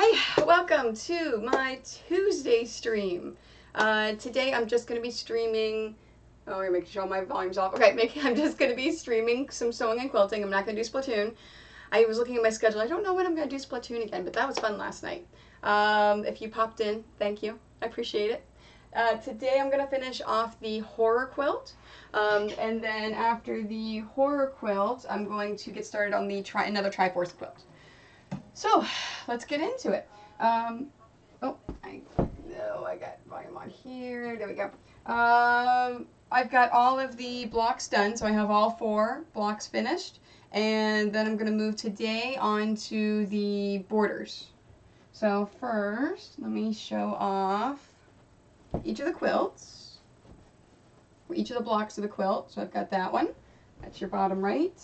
Hey, welcome to my Tuesday stream. Today I'm just going to be streaming, oh, I'm making sure my volume's off. Okay, I'm just going to be streaming some sewing and quilting. I'm not going to do Splatoon. I was looking at my schedule. I don't know when I'm going to do Splatoon again, but that was fun last night. If you popped in, thank you. I appreciate it. Today I'm going to finish off the horror quilt. And then after the horror quilt, I'm going to get started on the another Triforce quilt. So let's get into it. I got volume on here. There we go. I've got all of the blocks done, so I have all 4 blocks finished. And then I'm going to move today on to the borders. So first, let me show off each of the quilts, or each of the blocks of the quilt. So I've got that one. That's your bottom right.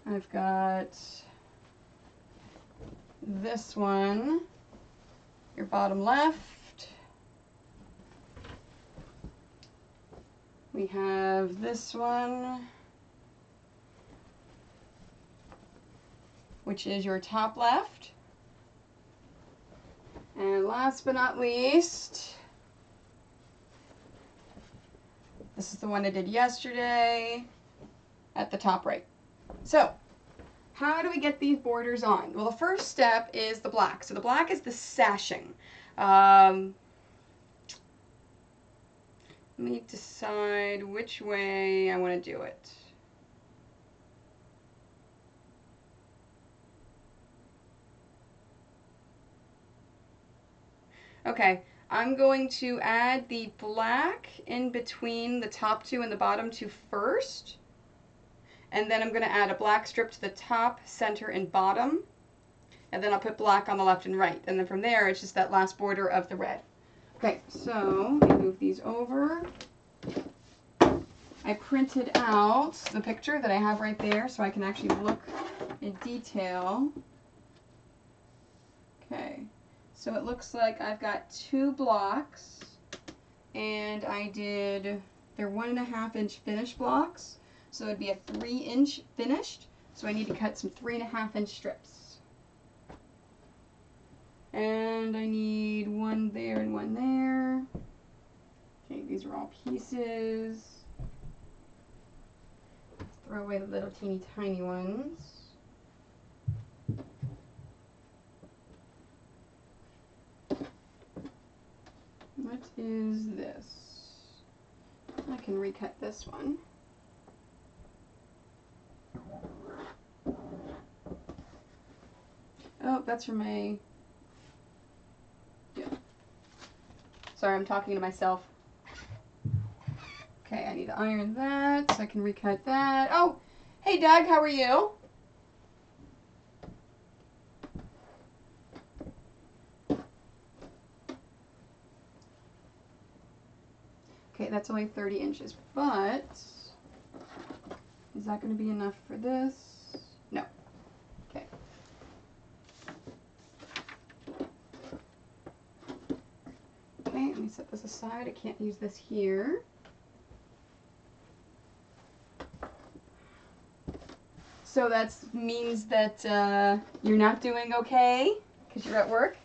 I've got this one, your bottom left. We have this one, which is your top left. And last but not least, this is the one I did yesterday at the top right. So, how do we get these borders on? Well, the first step is the black. So the black is the sashing. Let me decide which way I want to do it. Okay, I'm going to add the black in between the top 2 and the bottom 2 first. And then I'm going to add a black strip to the top, center, and bottom. And then I'll put black on the left and right. And then from there, it's just that last border of the red. Okay, so let me move these over. I printed out the picture that I have right there so I can actually look in detail. Okay, so it looks like I've got 2 blocks. And they're 1.5-inch finished blocks. So it'd be a 3-inch finished. So I need to cut some 3.5-inch strips. And I need one there and one there. Okay, these are all pieces. Let's throw away the little teeny tiny ones. What is this? I can recut this one. Oh, that's for my, yeah. Sorry, I'm talking to myself. Okay, I need to iron that so I can recut that. Oh, hey Doug, how are you? Okay, that's only 30 inches, but is that going to be enough for this? No. Okay. Okay, let me set this aside. I can't use this here. So that means that you're not doing okay because you're at work?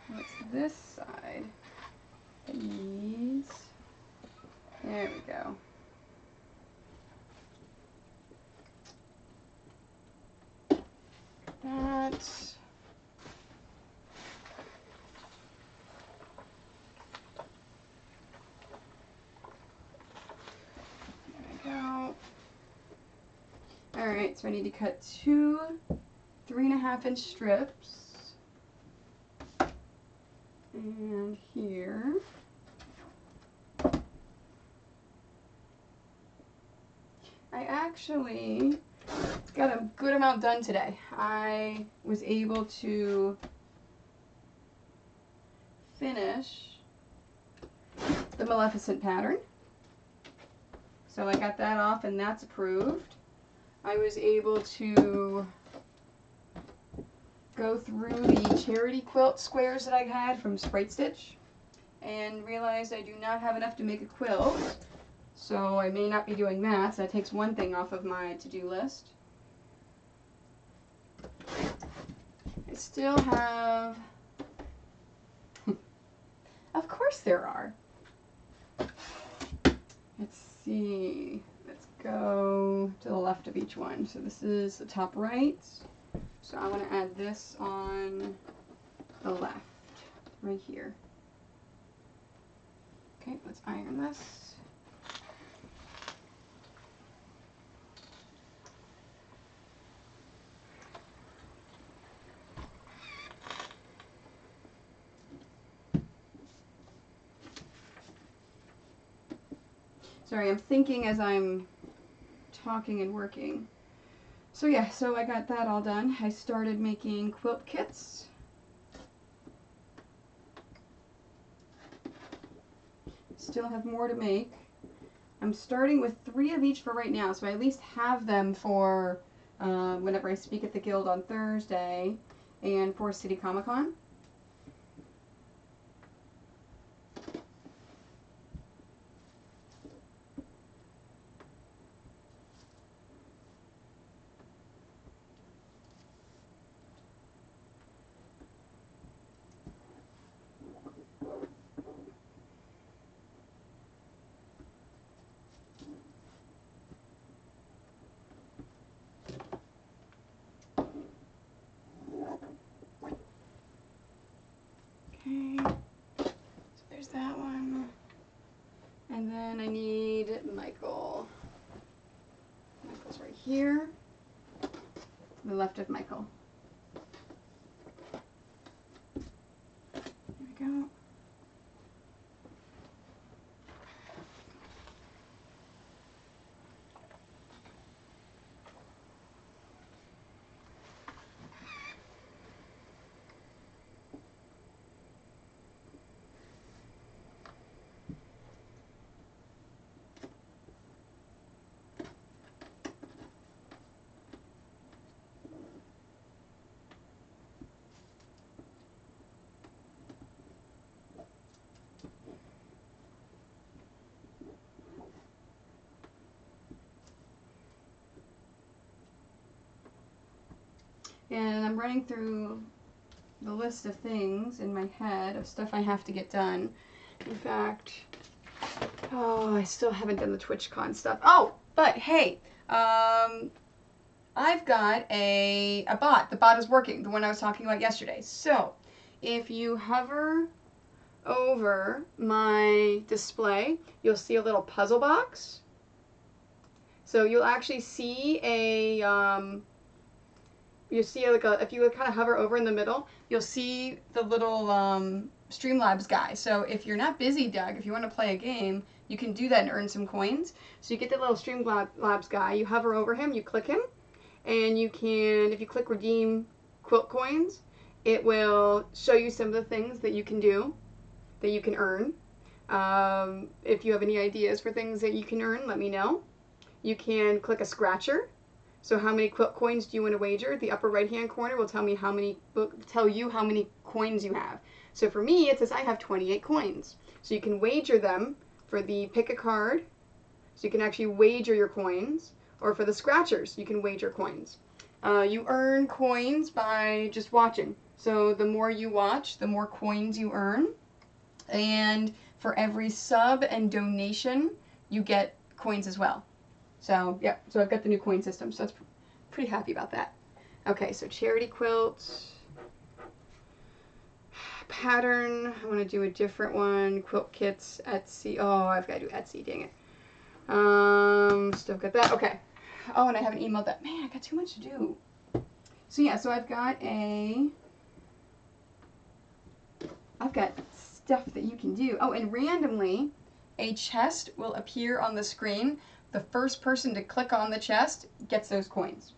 What's this side? These. There we go. That. There we go. Alright, so I need to cut 2 3.5-inch strips. And here. I actually got a good amount done today. I was able to finish the Maleficent pattern. So I got that off and that's approved. I was able to go through the charity quilt squares that I had from Sprite Stitch and realized I do not have enough to make a quilt, so I may not be doing that, so that takes one thing off of my to-do list. I still have, of course there are. Let's see, let's go to the left of each one. So this is the top right, so I want to add this on the left, right here. Okay, let's iron this. Sorry, I'm thinking as I'm talking and working. So yeah, so I got that all done. I started making quilt kits. Still have more to make. I'm starting with 3 of each for right now, so I at least have them for whenever I speak at the Guild on Thursday and for City Comic Con. Okay, so there's that one. And then I need Michael. Michael's right here, to the left of Michael. There we go. And I'm running through the list of things in my head of stuff I have to get done. In fact, oh, I still haven't done the TwitchCon stuff. Oh, but hey, I've got a bot. The bot is working, the one I was talking about yesterday. So if you hover over my display, you'll see a little puzzle box. So you'll actually see a you see like if you kind of hover over in the middle, you'll see the little Streamlabs guy. So if you're not busy, Doug, if you want to play a game, you can do that and earn some coins. So you get the little Streamlabs guy, you hover over him, you click him, and you can, if you click redeem quilt coins, it will show you some of the things that you can do, that you can earn. If you have any ideas for things that you can earn, let me know. You can click a scratcher. So how many quilt coins do you want to wager? The upper right hand corner will tell you how many coins you have. So for me, it says I have 28 coins. So you can wager them for the pick a card. So you can actually wager your coins. Or for the scratchers, you can wager coins. You earn coins by just watching. So the more you watch, the more coins you earn. And for every sub and donation, you get coins as well. So, yeah, so I've got the new coin system, so that's pretty happy about that. Okay, so charity quilt, pattern, I want to do a different one, quilt kits, Etsy, oh, I've got to do Etsy, dang it. Still got that, okay. Oh, and I haven't emailed that, man, I got too much to do. So yeah, so I've got stuff that you can do. Oh, and randomly, a chest will appear on the screen. The first person to click on the chest gets those coins.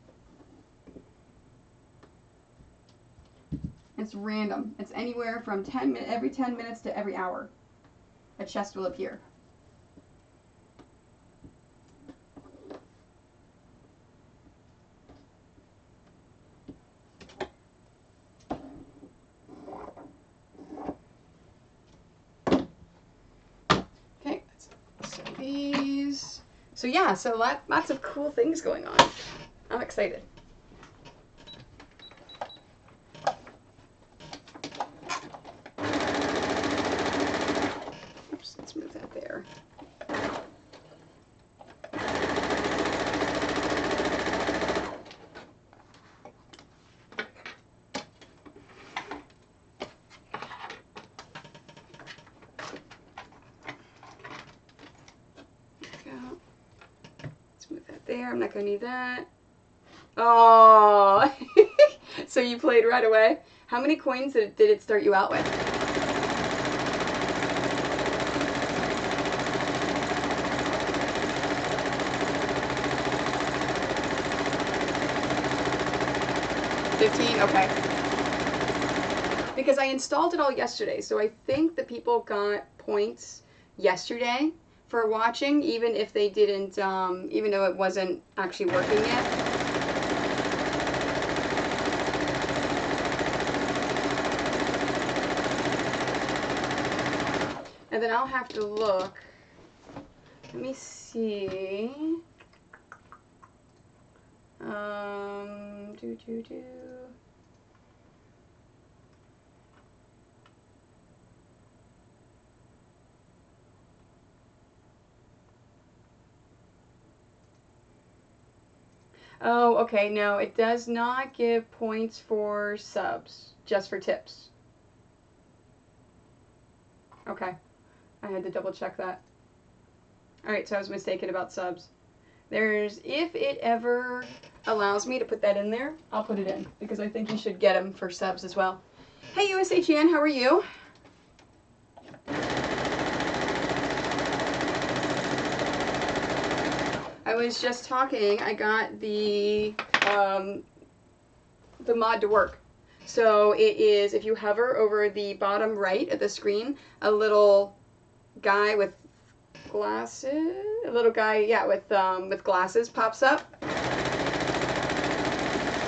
It's random. It's anywhere from every 10 minutes to every hour. A chest will appear. So yeah, so lots of cool things going on. I'm excited. Oops, let's move that there. There, I'm not gonna need that. Oh, so you played right away. How many coins did it start you out with? $15, okay. Because I installed it all yesterday, so I think the people got points yesterday for watching, even if they didn't, even though it wasn't actually working yet. And then I'll have to look. Let me see. Do. Oh, okay. No, it does not give points for subs, just for tips. Okay. I had to double check that. Alright, so I was mistaken about subs. If it ever allows me to put that in there, I'll put it in, because I think you should get them for subs as well. Hey, USHN, how are you? I was just talking, I got the mod to work. So it is, if you hover over the bottom right of the screen, a little guy with glasses, a little guy, yeah, with glasses pops up.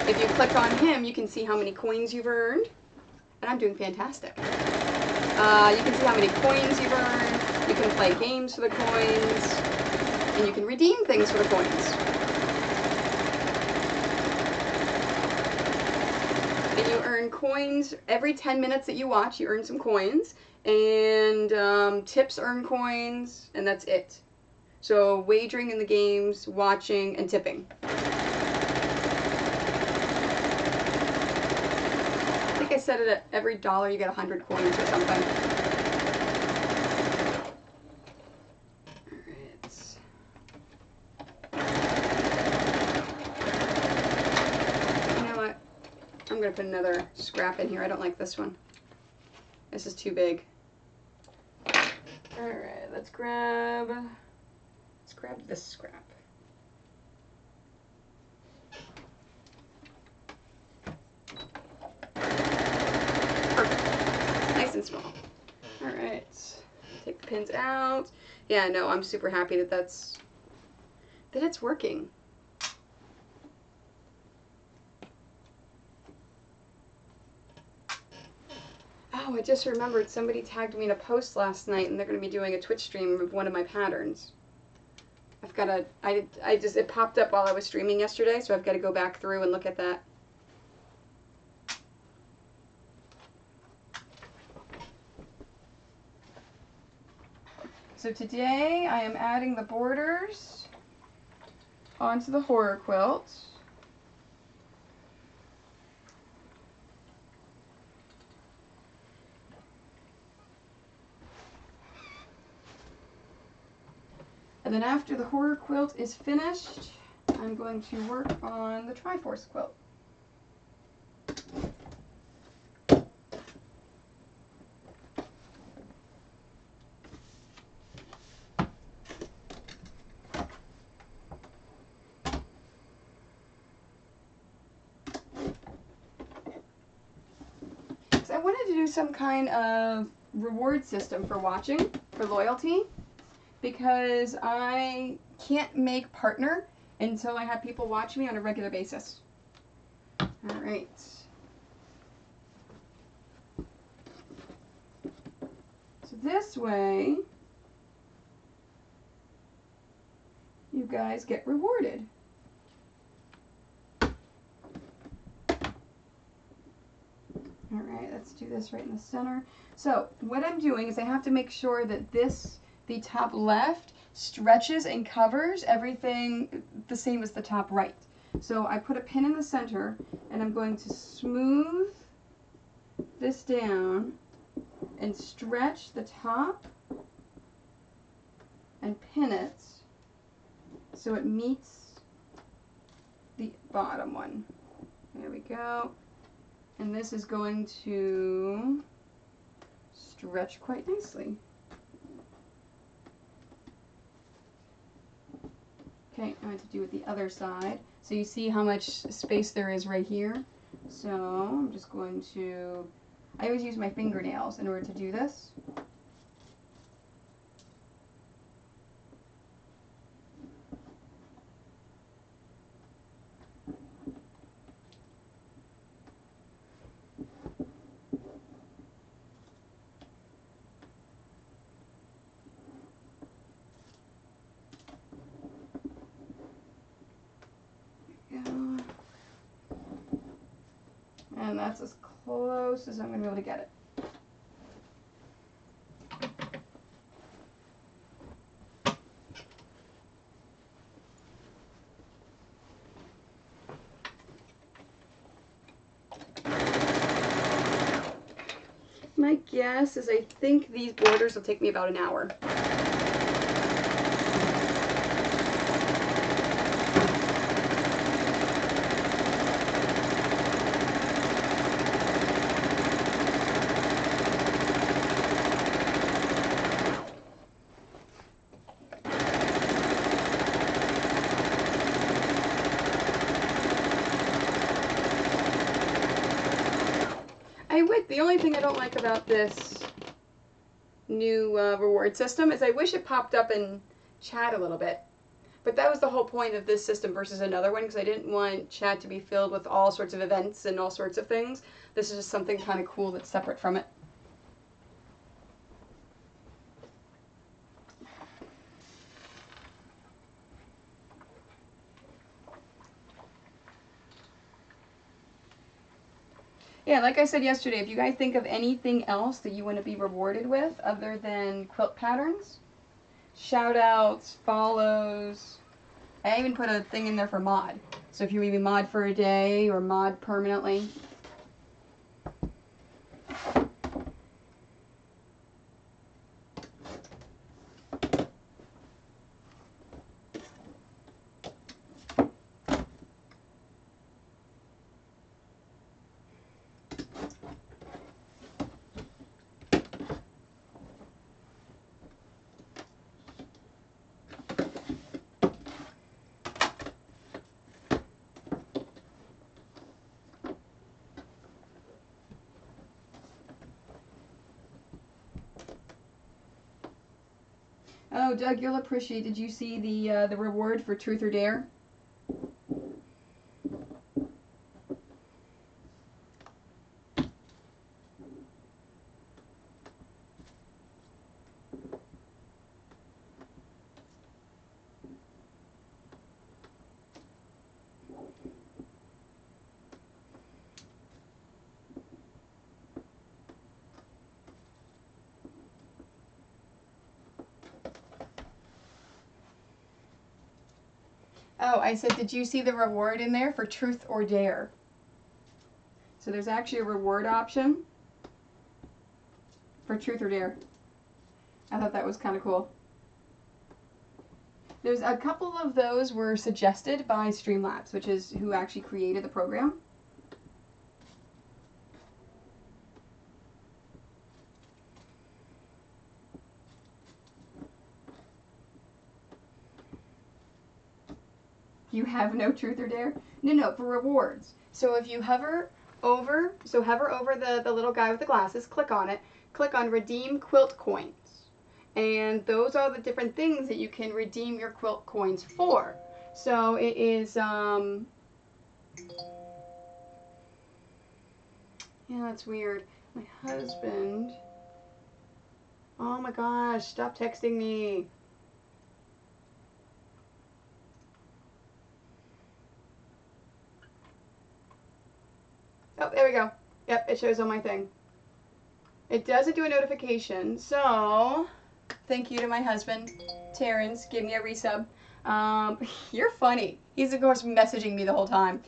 If you click on him, you can see how many coins you've earned, and I'm doing fantastic. You can see how many coins you've earned, you can play games for the coins, and you can redeem things for the coins. And you earn coins every 10 minutes that you watch, you earn some coins, and tips earn coins, and that's it. So wagering in the games, watching, and tipping. I think I said it at every dollar you get 100 coins or something. I'm going to put another scrap in here. I don't like this one. This is too big. Alright, let's grab this scrap. Perfect. Nice and small. Alright. Take the pins out. Yeah, no, I'm super happy that it's working. Oh, I just remembered somebody tagged me in a post last night, and they're going to be doing a Twitch stream of one of my patterns. I've got to, it popped up while I was streaming yesterday, so I've got to go back through and look at that. So today I am adding the borders onto the horror quilt. And then after the horror quilt is finished, I'm going to work on the Triforce quilt. So I wanted to do some kind of reward system for watching, for loyalty, because I can't make partner until I have people watch me on a regular basis. All right. So this way, you guys get rewarded. Alright, let's do this right in the center. So what I'm doing is I have to make sure that the top left, stretches and covers everything the same as the top right. So I put a pin in the center and I'm going to smooth this down and stretch the top and pin it so it meets the bottom one. There we go. And this is going to stretch quite nicely. Okay, I want to do it the other side. So you see how much space there is right here. So I'm just going to, I always use my fingernails in order to do this. And that's as close as I'm going to be able to get it. My guess is I think these borders will take me about an hour. The only thing I don't like about this new reward system is I wish it popped up in chat a little bit. But that was the whole point of this system versus another one, because I didn't want chat to be filled with all sorts of events and all sorts of things. This is just something kind of cool that's separate from it. Yeah, like I said yesterday, if you guys think of anything else that you want to be rewarded with other than quilt patterns, shout outs, follows. I even put a thing in there for mod. So if you maybe mod for a day or mod permanently. Oh, Doug, you'll appreciate. Did you see the reward for Truth or Dare? Oh, I said, did you see the reward in there for Truth or Dare? So there's actually a reward option for Truth or Dare. I thought that was kind of cool. There's a couple of those were suggested by Streamlabs, which is who actually created the program. You have no Truth or Dare? No, for rewards. So if you hover over the little guy with the glasses, click on it, click on Redeem Quilt Coins. And those are the different things that you can redeem your quilt coins for. So it is, yeah, that's weird. My husband, oh my gosh, stop texting me. it shows on my thing. It doesn't do a notification, so thank you to my husband, Terrence, give me a resub. You're funny. He's, of course, messaging me the whole time.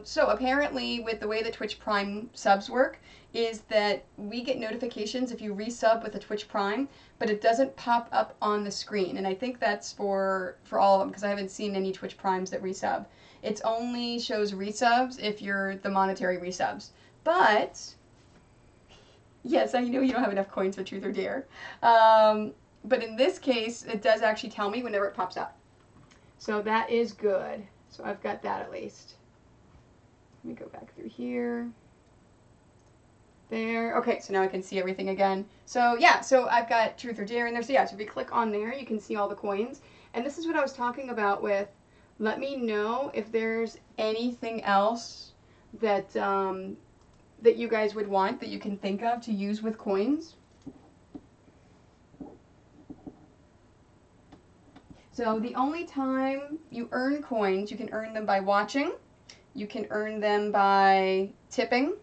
So apparently, with the way that Twitch Prime subs work, is that we get notifications if you resub with a Twitch Prime, but it doesn't pop up on the screen. And I think that's for all of them, because I haven't seen any Twitch Primes that resub. It only shows resubs if you're the monetary resubs. But yes, I know you don't have enough coins for Truth or Dare. But in this case, it does actually tell me whenever it pops up. So that is good. So I've got that at least. Let me go back through here. There. Okay, so now I can see everything again. So yeah, so I've got Truth or Dare in there. So yeah, so if you click on there, you can see all the coins. And this is what I was talking about with, let me know if there's anything else that that you guys would want, that you can think of to use with coins. So the only time you earn coins, you can earn them by watching, you can earn them by tipping,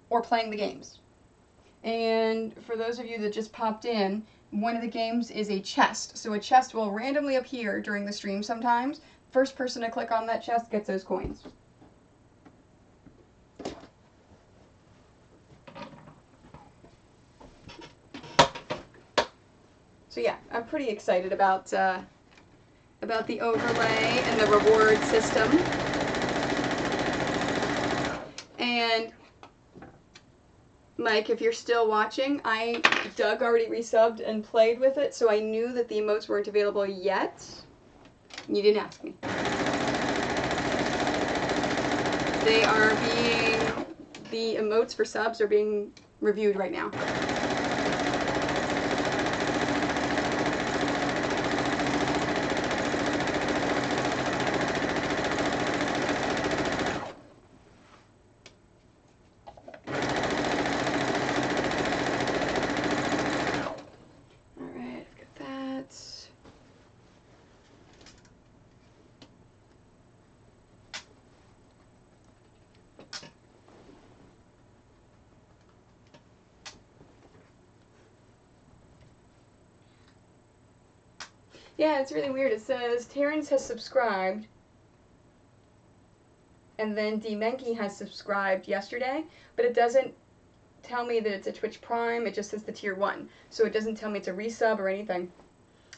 or playing the games. And for those of you that just popped in, one of the games is a chest. So a chest will randomly appear during the stream sometimes. First person to click on that chest gets those coins. So yeah, I'm pretty excited about the overlay and the reward system. And Mike, if you're still watching, Doug already resubbed and played with it, so I knew that the emotes weren't available yet. You didn't ask me. The emotes for subs are being reviewed right now. Yeah, it's really weird. It says Terrence has subscribed, and then D. Menke has subscribed yesterday, but it doesn't tell me that it's a Twitch Prime. It just says the tier 1. So it doesn't tell me it's a resub or anything.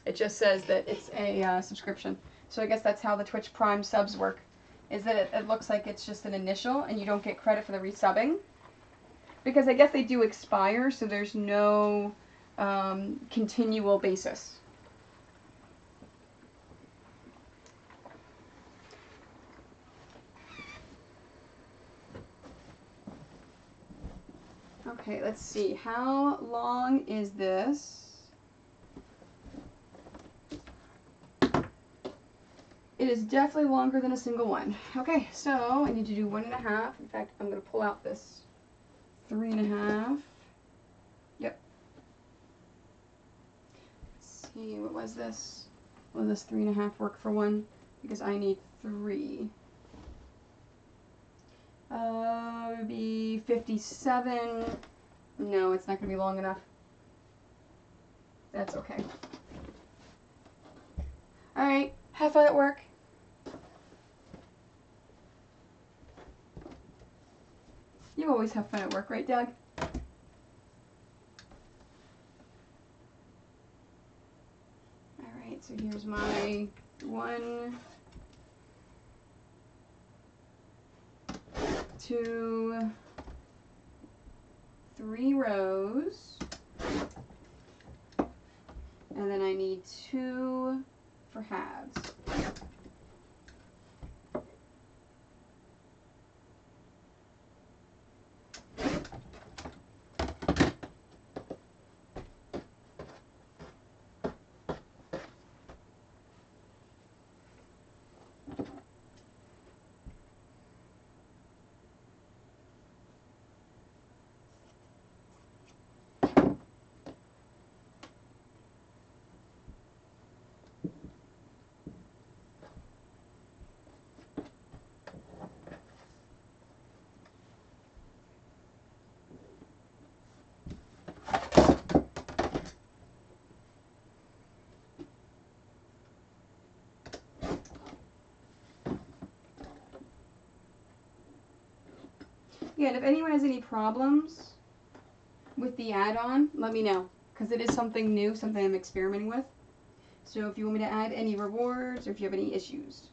It just says that it's a subscription. So I guess that's how the Twitch Prime subs work, is that it looks like it's just an initial, and you don't get credit for the resubbing. Because I guess they do expire, so there's no continual basis. Okay, let's see. How long is this? It is definitely longer than a single one. Okay, so I need to do 1.5. In fact, I'm going to pull out this 3.5. Yep. Let's see, what was this? Will this 3.5 work for one? Because I need 3. It would be 57. No, it's not going to be long enough. That's okay. Alright, have fun at work. You always have fun at work, right, Doug? Alright, so here's my 1, 2, 3 rows, and then I need 2 for halves. Yeah, and if anyone has any problems with the add-on, let me know, because it is something new, something I'm experimenting with. So if you want me to add any rewards or if you have any issues.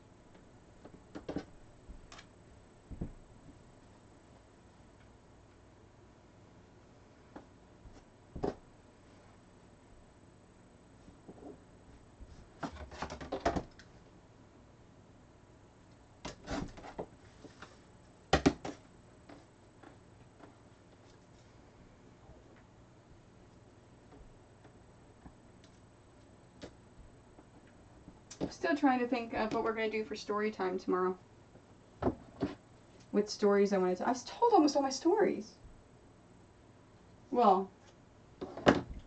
I'm still trying to think of what we're going to do for story time tomorrow. What stories I want to tell. I've told almost all my stories. Well,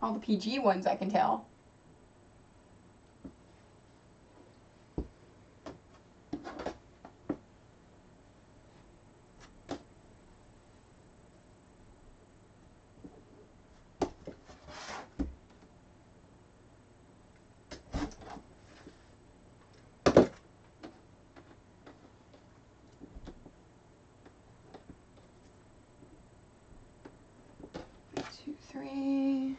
all the PG ones I can tell. Two, three.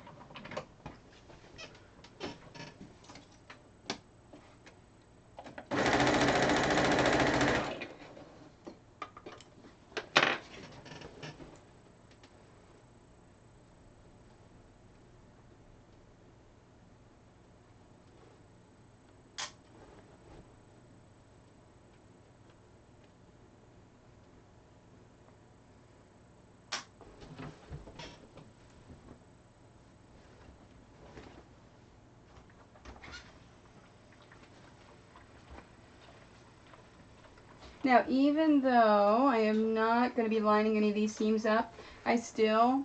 Now, even though I am not going to be lining any of these seams up, I still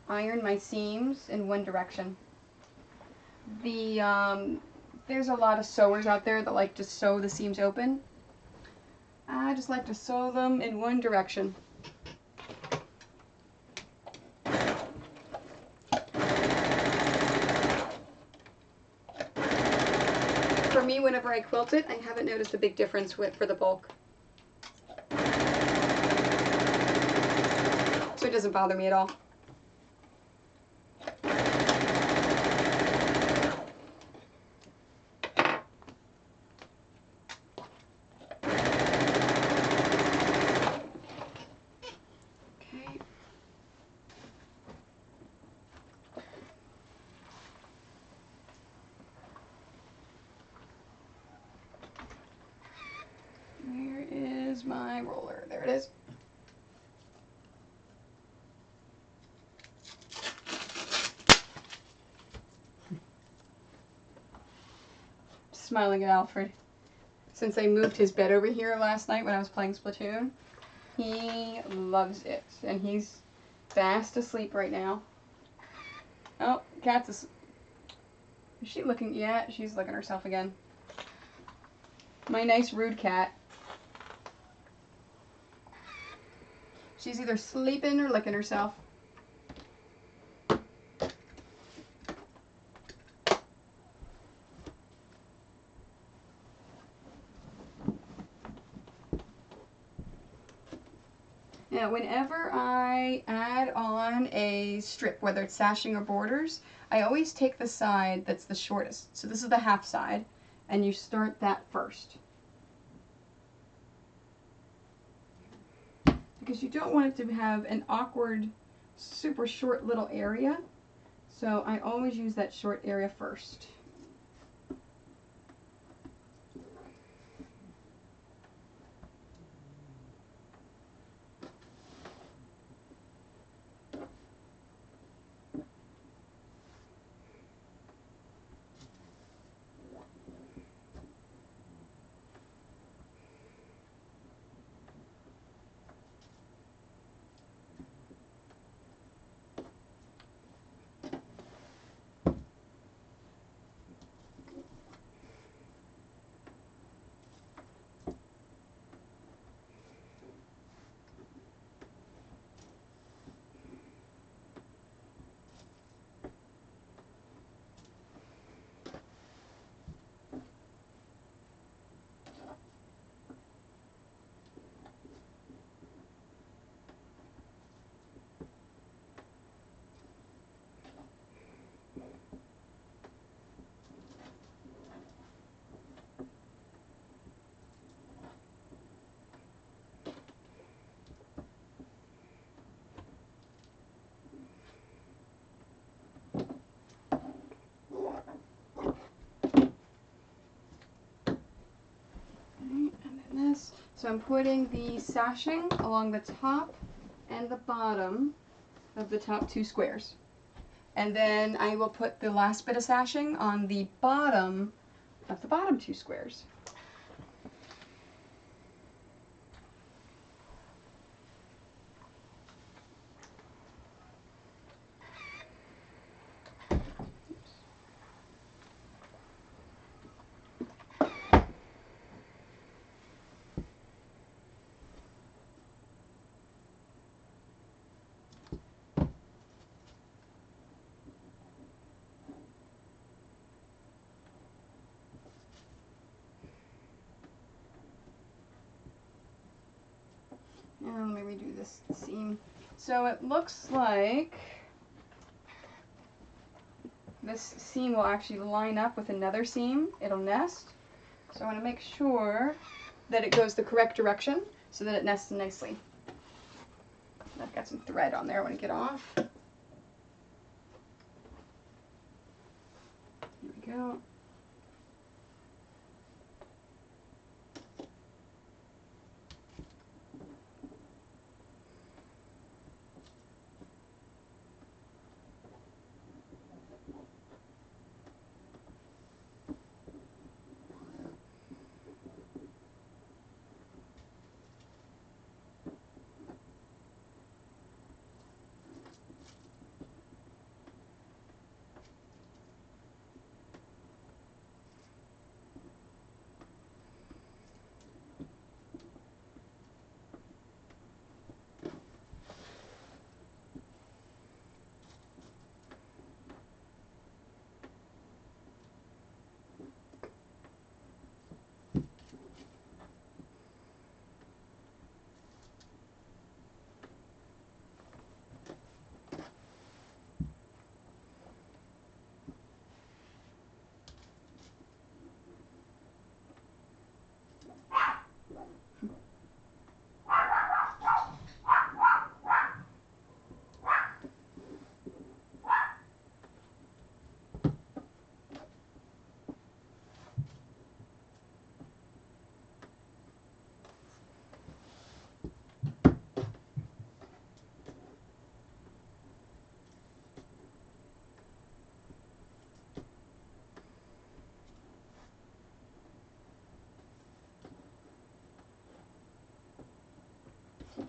iron my seams in one direction. There's a lot of sewers out there that like to sew the seams open. I just like to sew them in one direction. For me, whenever I quilt it, I haven't noticed a big difference for the bulk. So it doesn't bother me at all. Okay. Where is my roller? There it is. Smiling at Alfred. Since I moved his bed over here last night when I was playing Splatoon, he loves it. And he's fast asleep right now. Oh, cat's asleep. Is she looking? Yeah, she's looking herself again. My nice rude cat. She's either sleeping or licking herself. Now, whenever I add on a strip, whether it's sashing or borders, I always take the side that's the shortest. So this is the half side, and you start that first. Because you don't want it to have an awkward, super short little area. So I always use that short area first. So I'm putting the sashing along the top and the bottom of the top 2 squares. And then I will put the last bit of sashing on the bottom of the bottom 2 squares. And let me redo this seam. So it looks like this seam will actually line up with another seam. It'll nest. So I want to make sure that it goes the correct direction so that it nests nicely. I've got some thread on there I want to get off. Here we go.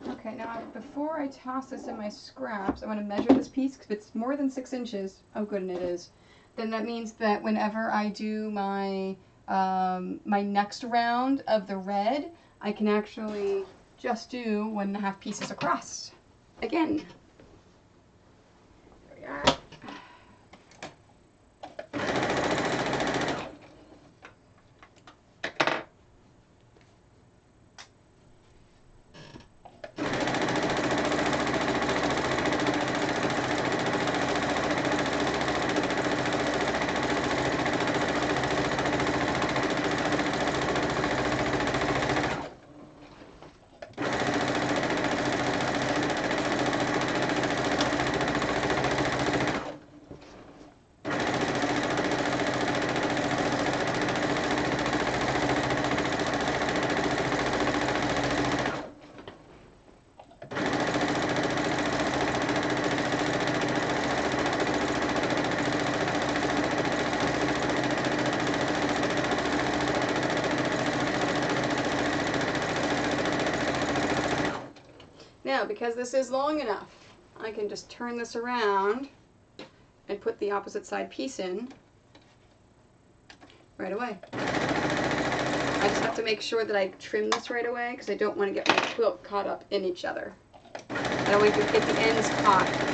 Okay, now before I toss this in my scraps, I want to measure this piece because if it's more than 6 inches, oh good, and it is, then that means that whenever I do my my next round of the red, I can actually just do 1.5 pieces across again. There we are. Now, because this is long enough, I can just turn this around and put the opposite side piece in right away. I just have to make sure that I trim this right away because I don't want to get my quilt caught up in each other. I don't want to get the ends caught.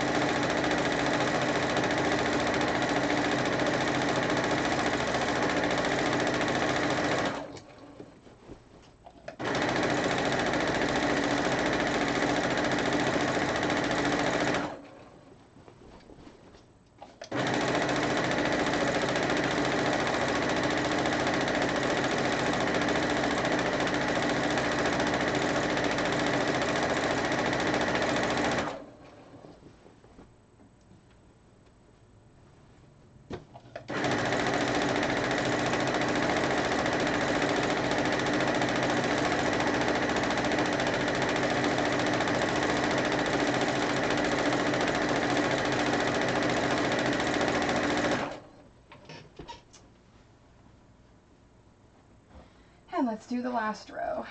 And let's do the last row.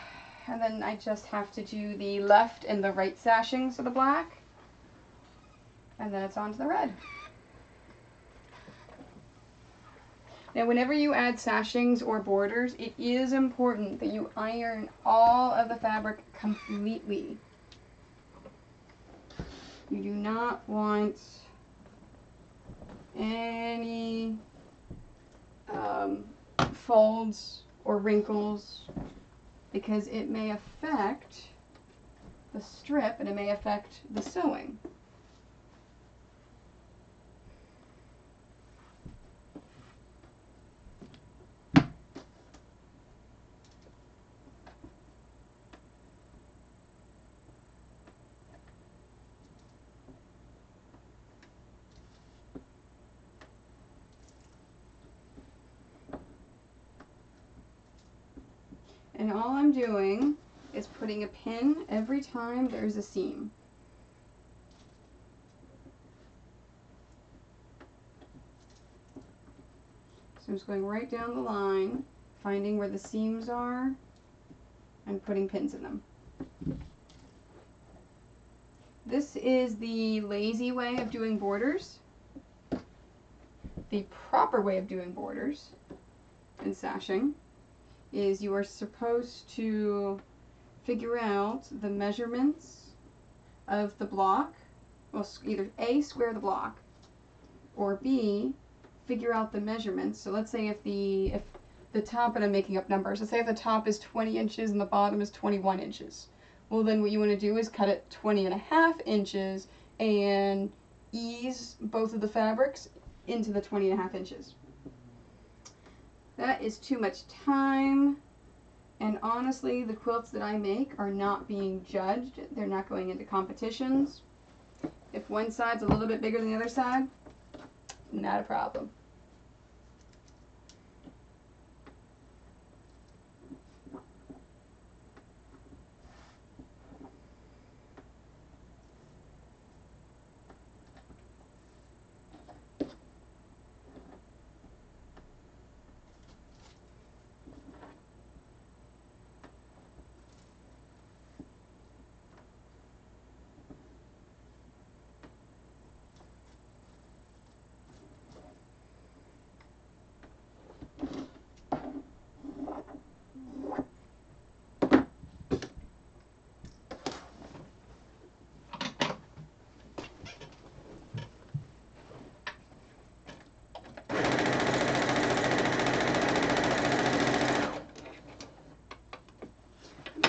And then I just have to do the left and the right sashings of the black. And then it's on to the red. Now whenever you add sashings or borders, it is important that you iron all of the fabric completely. You do not want any folds or wrinkles, because it may affect the strip and it may affect the sewing. And all I'm doing is putting a pin every time there's a seam. So I'm just going right down the line, finding where the seams are, and putting pins in them. This is the lazy way of doing borders. The proper way of doing borders and sashing is you are supposed to figure out the measurements of the block. Well, either A, square the block, or B, figure out the measurements. So let's say if the top, and I'm making up numbers, let's say if the top is 20 inches and the bottom is 21 inches. Well, then what you want to do is cut it 20.5 inches and ease both of the fabrics into the 20.5 inches. That is too much time, and honestly, the quilts that I make are not being judged. They're not going into competitions. If one side's a little bit bigger than the other side, not a problem.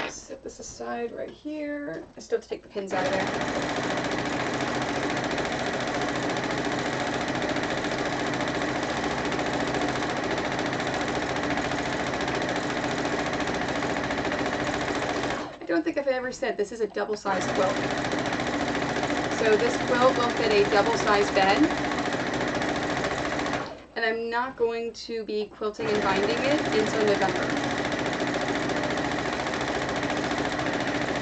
Set this aside right here. I still have to take the pins out of there. I don't think I've ever said this is a double-sized quilt. So this quilt will fit a double-sized bed. And I'm not going to be quilting and binding it until November.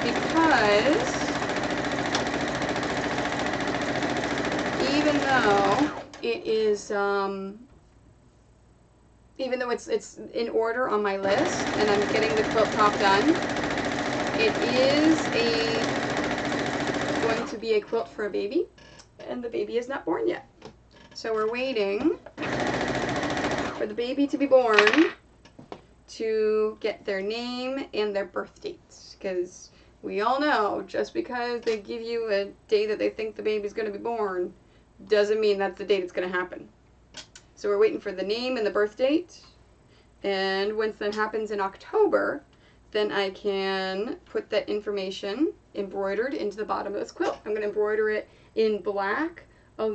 Because even though it is, even though it's in order on my list and I'm getting the quilt top done, it is going to be a quilt for a baby, and the baby is not born yet. So we're waiting for the baby to be born to get their name and their birth dates, because we all know just because they give you a day that they think the baby's going to be born doesn't mean that's the date it's going to happen. So we're waiting for the name and the birth date, and once that happens in October, then I can put that information embroidered into the bottom of this quilt. I'm going to embroider it in black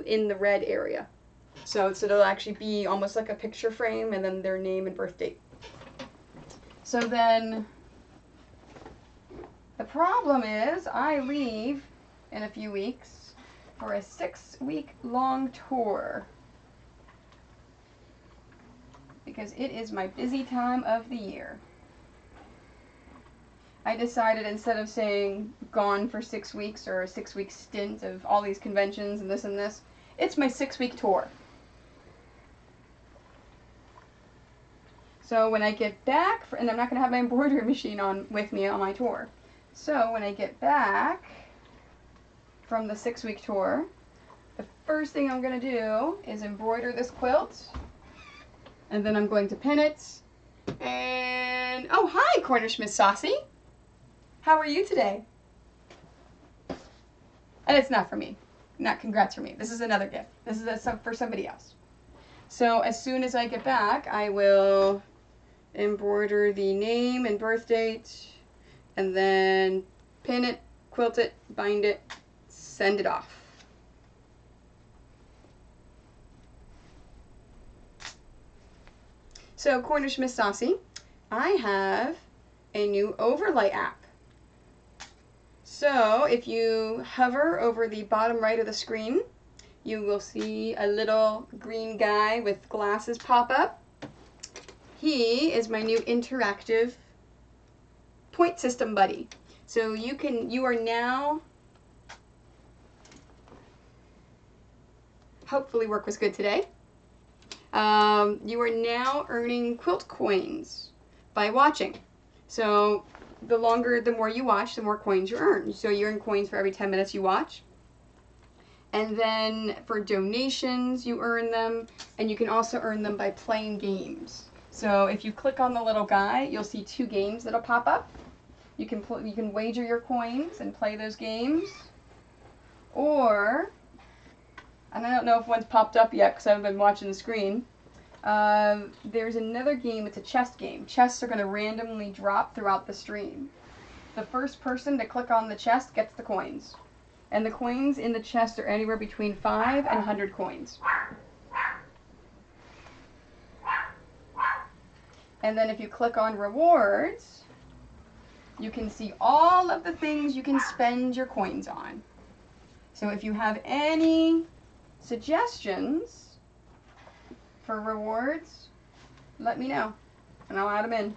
in the red area. So it'll actually be almost like a picture frame and then their name and birth date. So then the problem is I leave in a few weeks for a 6-week-long tour, because it is my busy time of the year. I decided, instead of saying gone for 6 weeks or a 6-week stint of all these conventions and this, it's my 6-week tour. So when I get back, and I'm not going to have my embroidery machine on with me on my tour. So when I get back from the 6-week tour, the first thing I'm going to do is embroider this quilt. And then I'm going to pin it. And, oh, hi, Cornish Miss Saucy. How are you today? And it's not for me. Not congrats for me. This is another gift. This is for somebody else. So as soon as I get back, I will embroider the name and birth date, and then pin it, quilt it, bind it, send it off. So Cornish Miss Saucy, I have a new overlay app. So if you hover over the bottom right of the screen, you will see a little green guy with glasses pop up. He is my new interactive point system buddy. So you are now, hopefully work was good today. You are now earning quilt coins by watching. So the more you watch, the more coins you earn. So you earn coins for every 10 minutes you watch. And then for donations, you earn them. And you can also earn them by playing games. So if you click on the little guy, you'll see 2 games that'll pop up. You can wager your coins and play those games. Or, and I don't know if one's popped up yet because I haven't been watching the screen. There's another game, it's a chest game. Chests are going to randomly drop throughout the stream. The first person to click on the chest gets the coins. And the coins in the chest are anywhere between 5 and 100 coins. And then if you click on rewards, you can see all of the things you can spend your coins on. So if you have any suggestions for rewards, let me know and I'll add them in.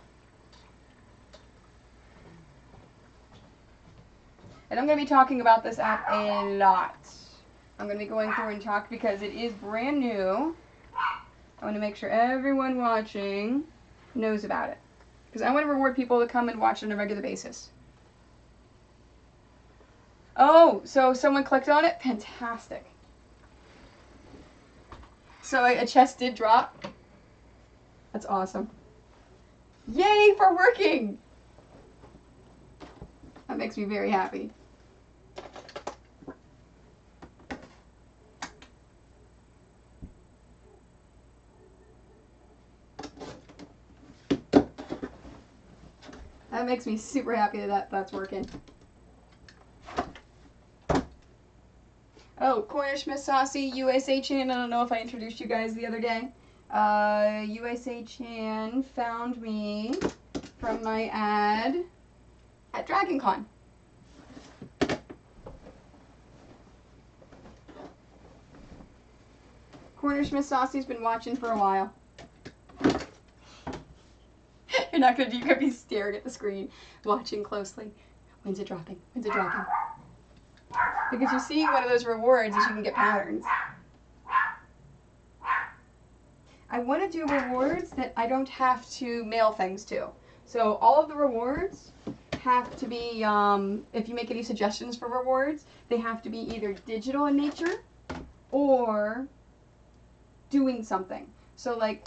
And I'm going to be talking about this app a lot. I'm going to be going through and talk because it is brand new. I want to make sure everyone watching knows about it. Because I want to reward people that come and watch on a regular basis. Oh, so someone clicked on it? Fantastic. So a chest did drop. That's awesome. Yay for working! That makes me very happy. That makes me super happy that that's working. Oh, Cornish Miss Saucy, USA Chan. I don't know if I introduced you guys the other day. USA Chan found me from my ad at DragonCon. Cornish Miss Saucy's been watching for a while. You're gonna be staring at the screen, watching closely. When's it dropping? When's it dropping? Because you see one of those rewards is you can get patterns. I want to do rewards that I don't have to mail things to. So all of the rewards have to be, if you make any suggestions for rewards, they have to be either digital in nature or doing something. So like,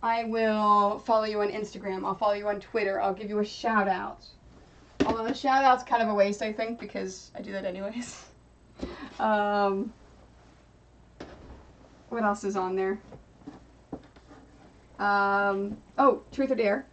I will follow you on Instagram, I'll follow you on Twitter, I'll give you a shout out. Although the shout out's kind of a waste, I think, because I do that anyways. What else is on there? Oh, Truth or Dare.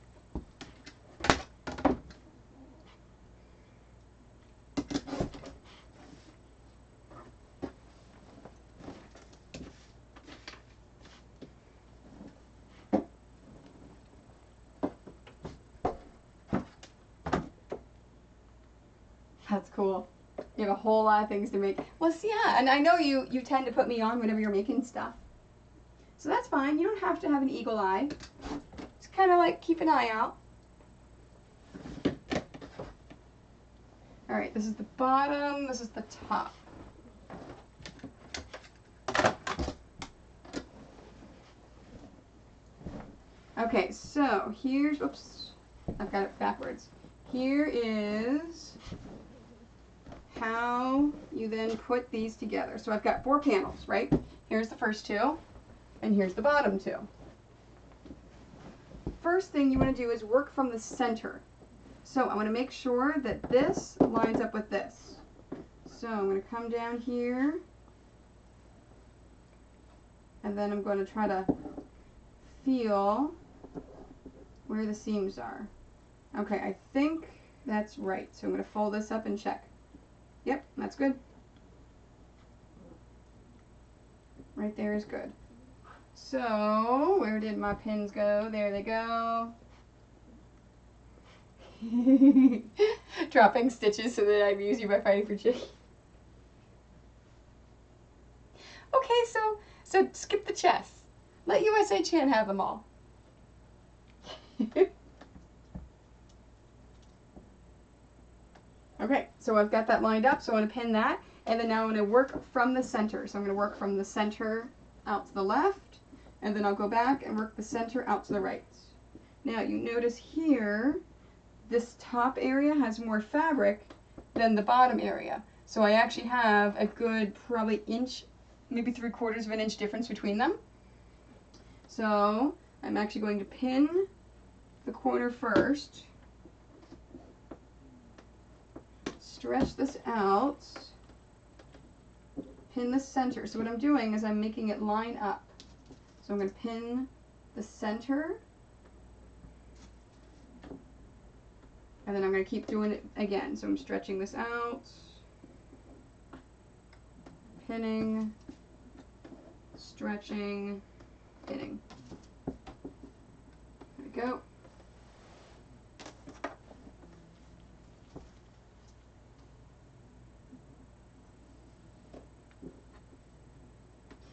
That's cool. You have a whole lot of things to make. Well, see, yeah, and I know you tend to put me on whenever you're making stuff. So that's fine. You don't have to have an eagle eye. Just kind of like keep an eye out. All right, this is the bottom, this is the top. Okay, so here's, oops, I've got it backwards. Here is how you then put these together. So I've got 4 panels, right? Here's the first 2, and here's the bottom 2. First thing you want to do is work from the center. So I want to make sure that this lines up with this. So I'm going to come down here, and then I'm going to try to feel where the seams are. Okay, I think that's right. So I'm going to fold this up and check. Yep, that's good. Right there is good. So, where did my pins go? There they go. Dropping stitches so that I'm using my fighting for Jake. Okay, so skip the chest. Let USA Chan have them all. Okay, so I've got that lined up, so I want to pin that, and then now I'm going to work from the center. So I'm going to work from the center out to the left, and then I'll go back and work the center out to the right. Now you notice here, this top area has more fabric than the bottom area. So I actually have a good probably inch, maybe 3/4 of an inch difference between them. So I'm actually going to pin the corner first. Stretch this out, pin the center. So what I'm doing is I'm making it line up. So I'm going to pin the center, and then I'm going to keep doing it again. So I'm stretching this out, pinning, stretching, pinning. There we go.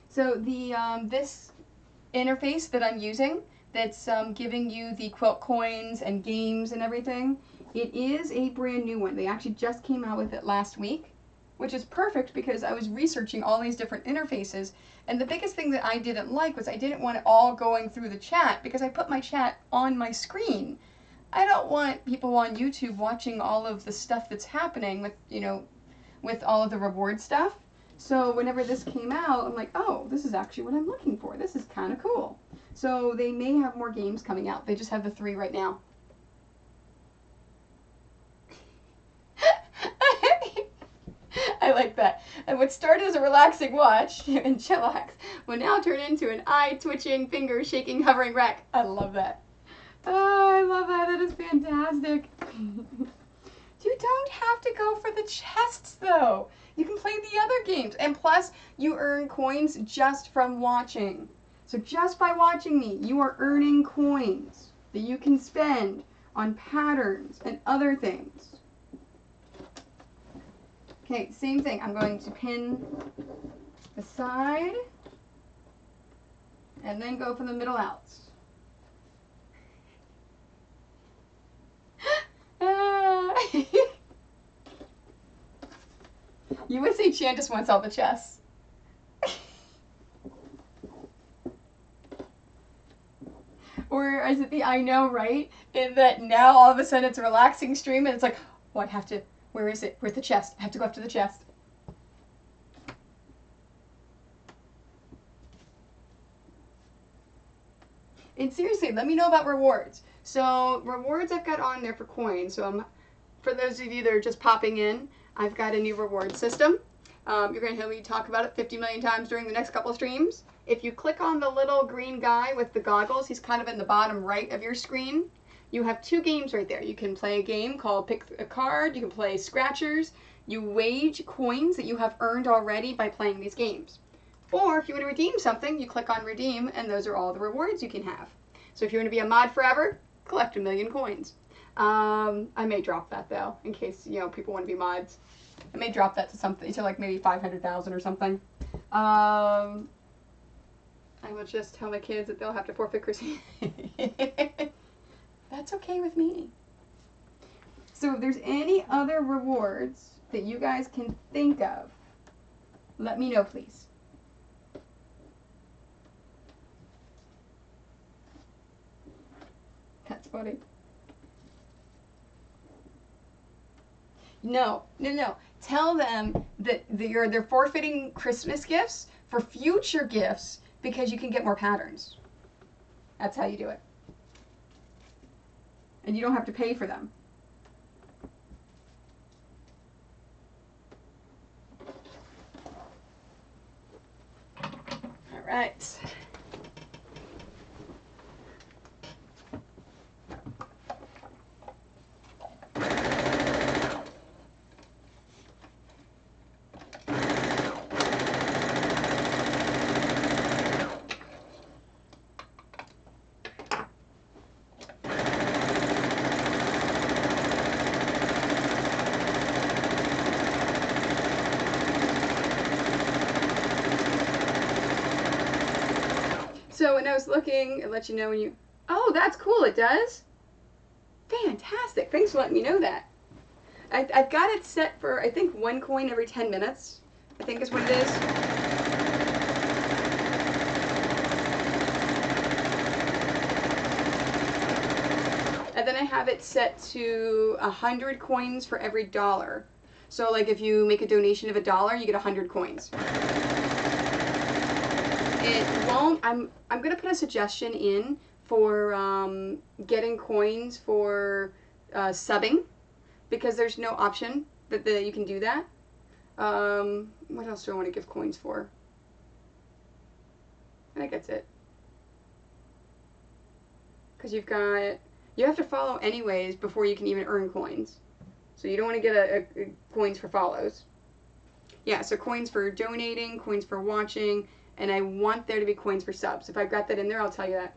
So the this interface that I'm using, that's giving you the quilt coins and games and everything, it is a brand new one. They actually just came out with it last week, which is perfect because I was researching all these different interfaces, and the biggest thing that I didn't like was I didn't want it all going through the chat because I put my chat on my screen. I don't want people on YouTube watching all of the stuff that's happening with, you know, with all of the reward stuff. So whenever this came out, I'm like, oh, this is actually what I'm looking for. This is kind of cool. So they may have more games coming out. They just have the 3 right now. I like that. And what started as a relaxing watch and chillax will now turn into an eye-twitching, finger-shaking, hovering wreck. I love that. Oh, I love that. That is fantastic. You don't have to go for the chests, though. You can play the other games. And plus, you earn coins just from watching. So just by watching me, you are earning coins that you can spend on patterns and other things. Okay, same thing. I'm going to pin the side and then go from the middle out. USA Chan just wants all the chests. Or is it the I know, right? In that now all of a sudden it's a relaxing stream and it's like, oh, I have to, where is it? Where's the chest? I have to go up to the chest. And seriously, let me know about rewards. So rewards I've got on there for coins. So for those of you that are just popping in, I've got a new reward system. You're going to hear me talk about it 50 million times during the next couple of streams. If you click on the little green guy with the goggles, he's kind of in the bottom right of your screen. You have 2 games right there. You can play a game called Pick a Card. You can play Scratchers. You wage coins that you have earned already by playing these games. Or if you want to redeem something, you click on Redeem, and those are all the rewards you can have. So if you want to be a mod forever, collect 1,000,000 coins. I may drop that, though, in case, you know, people want to be mods. I may drop that to something, to like maybe 500,000 or something. I will just tell my kids that they'll have to forfeit Christmas. That's okay with me. So if there's any other rewards that you guys can think of, let me know, please. funny. No, no, no. Tell them that they're forfeiting Christmas gifts for future gifts because you can get more patterns. That's how you do it. And you don't have to pay for them. All right. So when I was looking, it lets you know when you... Oh, that's cool, it does? Fantastic. Thanks for letting me know that. I've got it set for, I think, 1 coin every 10 minutes. I think is what it is. And then I have it set to 100 coins for every $1. So like if you make a donation of $1, you get 100 coins. It won't. I'm gonna put a suggestion in for getting coins for subbing, because there's no option that you can do that. What else do I want to give coins for? I think that's it. Because you have to follow anyways before you can even earn coins. So you don't want to get coins for follows. Yeah, so coins for donating, coins for watching, and I want there to be coins for subs. If I've got that in there, I'll tell you that.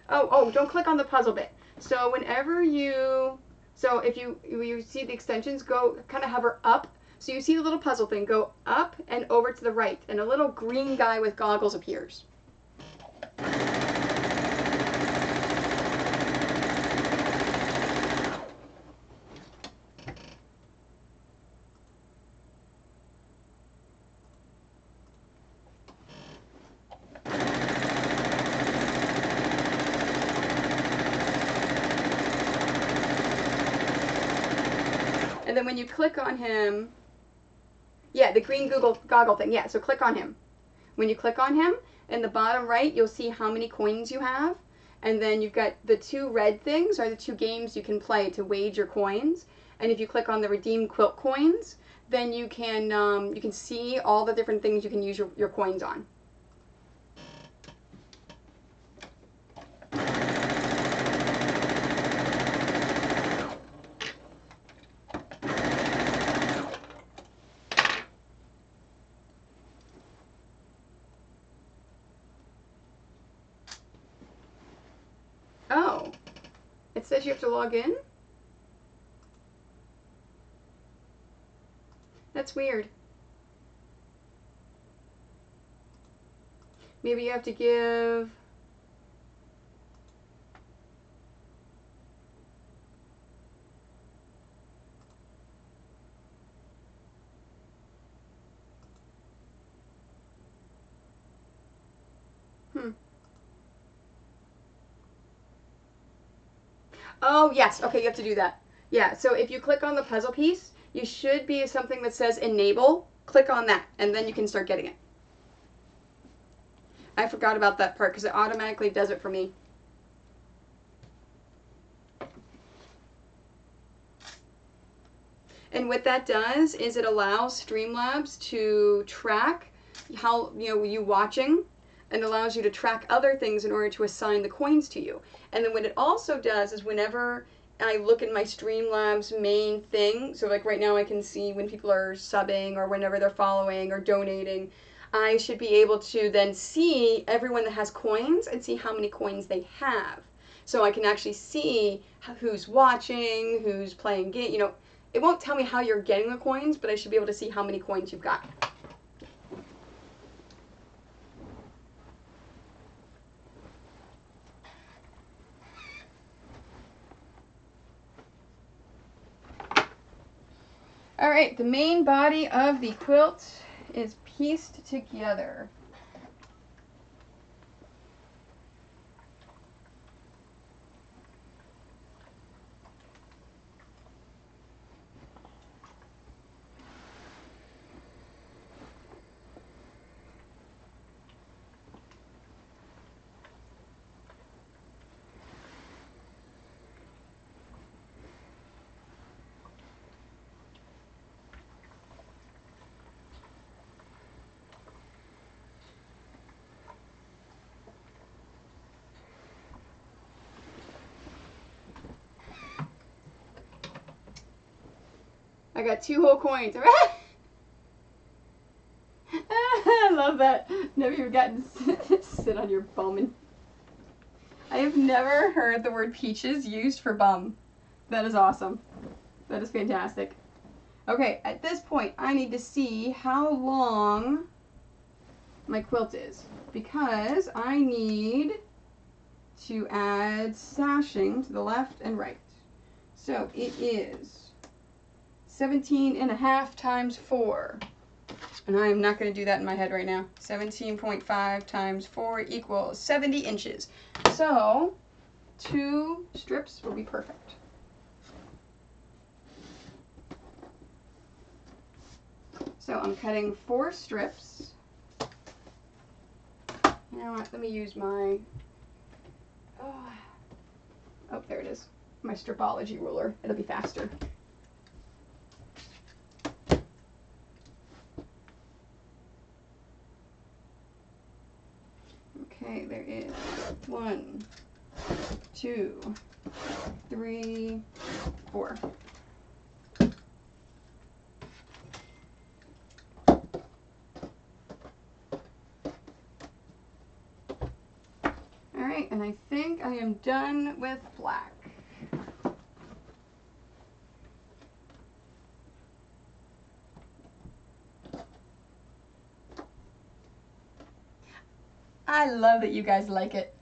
Oh, don't click on the puzzle bit. So whenever if you see the extensions, go kind of hover up. So you see the little puzzle thing, go up and over to the right, and a little green guy with goggles appears. And then when you click on him, yeah, the green goggle thing, yeah, so click on him. When you click on him, in the bottom right, you'll see how many coins you have. And then you've got the 2 red things are the 2 games you can play to wager coins. And if you click on the redeem quilt coins, then you can see all the different things you can use your coins on. Oh, it says you have to log in? That's weird. Maybe you have to give... Oh, yes. Okay, you have to do that. Yeah, so if you click on the puzzle piece, you should be something that says enable. Click on that, and then you can start getting it. I forgot about that part because it automatically does it for me. And what that does is it allows Streamlabs to track how you watching, and allows you to track other things in order to assign the coins to you. And then what it also does is whenever I look at my Streamlabs main thing, so like right now I can see when people are subbing or whenever they're following or donating, I should be able to then see everyone that has coins and see how many coins they have. So I can actually see who's watching, who's playing game, it won't tell me how you're getting the coins, but I should be able to see how many coins you've got. All right, the main body of the quilt is pieced together. I got 2 whole coins. I love that. Never even gotten to sit on your bum. And I have never heard the word peaches used for bum. That is awesome. That is fantastic. Okay, at this point, I need to see how long my quilt is, because I need to add sashing to the left and right. So it is 17.5 times 4. And I am not going to do that in my head right now. 17.5 times 4 equals 70 inches. So 2 strips will be perfect. So I'm cutting 4 strips. You know what? Let me use my, oh, there it is. My stripology ruler. It'll be faster. Okay, there is 1, 2, 3, 4. Alright, and I think I am done with black. I love that you guys like it.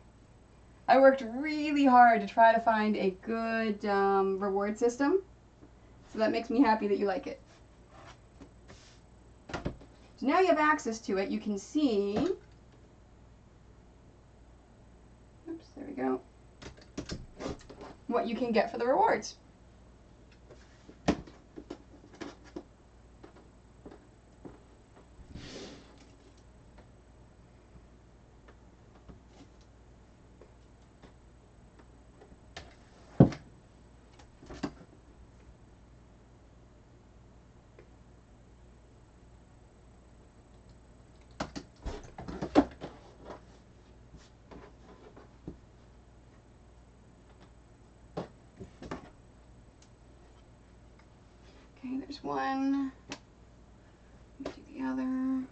I worked really hard to try to find a good reward system, so that makes me happy that you like it. So now you have access to it. You can see, oops, there we go, what you can get for the rewards. Okay, there's one. Let me do the other.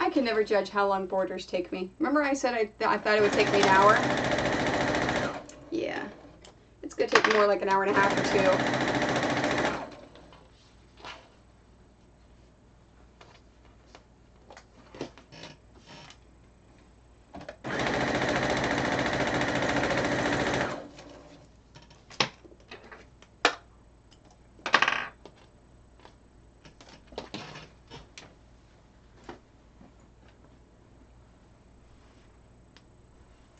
I can never judge how long borders take me. Remember I said I thought it would take me an hour? Yeah. It's going to take more like an hour and a half or 2.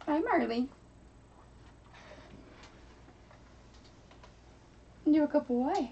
Hi, Marley. Do a couple why?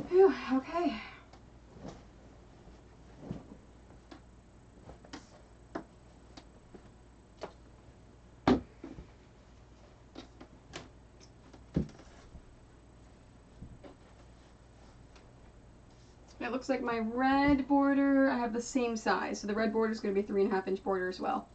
Phew, okay. It looks like my red border, I have the same size, so the red border is going to be a 3.5 inch border as well.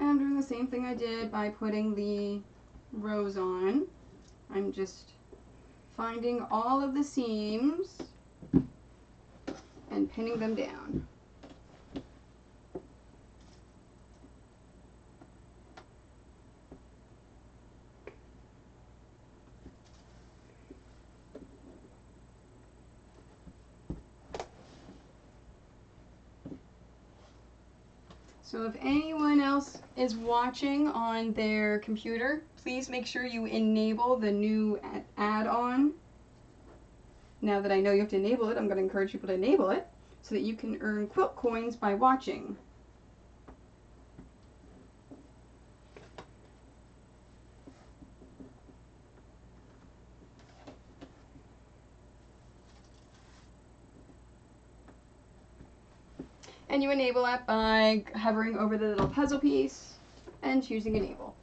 And I'm doing the same thing I did by putting the rows on. I'm just finding all of the seams and pinning them down. So if anyone else is watching on their computer, please make sure you enable the new add-on. Now that I know you have to enable it, I'm going to encourage people to enable it so that you can earn quilt coins by watching. And you enable that by hovering over the little puzzle piece and choosing enable.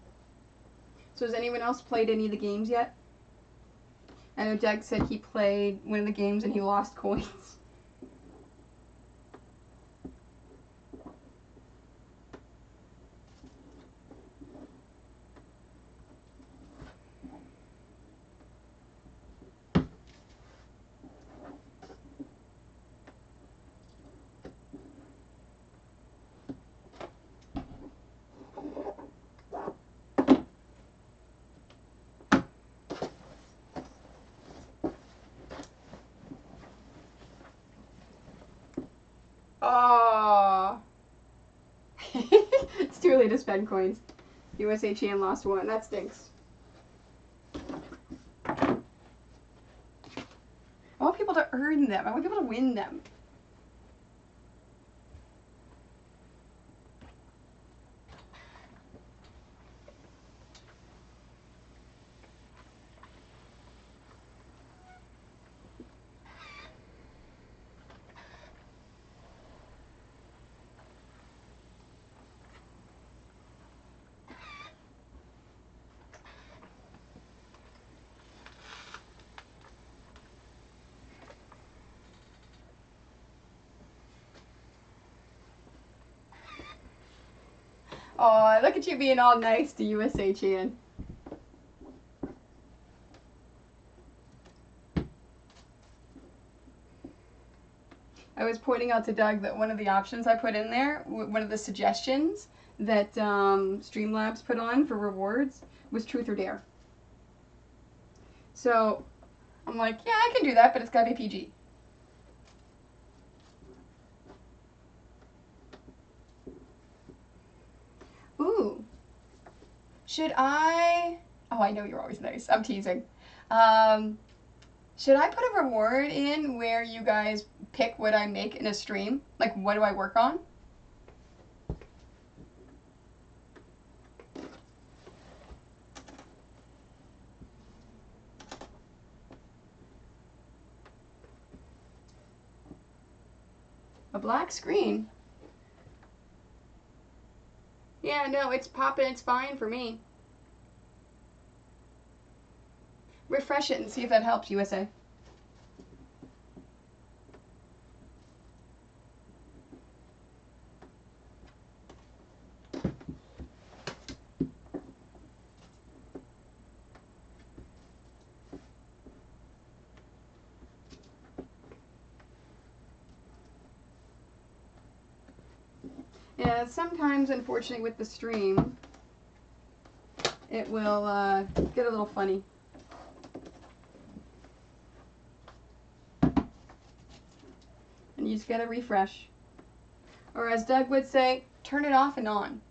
So has anyone else played any of the games yet? I know Doug said he played one of the games and he lost coins. Aww. It's too early to spend coins. USA Chan lost one. That stinks. I want people to earn them. I want people to win them. Oh, look at you being all nice to USA Chan. I was pointing out to Doug that one of the options I put in there, one of the suggestions that Streamlabs put on for rewards was Truth or Dare. So I'm like, yeah, I can do that, but it's gotta be PG. Ooh. Should I... Oh, I know you're always nice. I'm teasing. Should I put a reward in where you guys pick what I make in a stream? Like, what do I work on? A black screen? Yeah, no, it's popping. It's fine for me. Refresh it and see if that helps, USA. Yeah, sometimes, unfortunately, with the stream, it will get a little funny. And you just gotta refresh. Or as Doug would say, turn it off and on.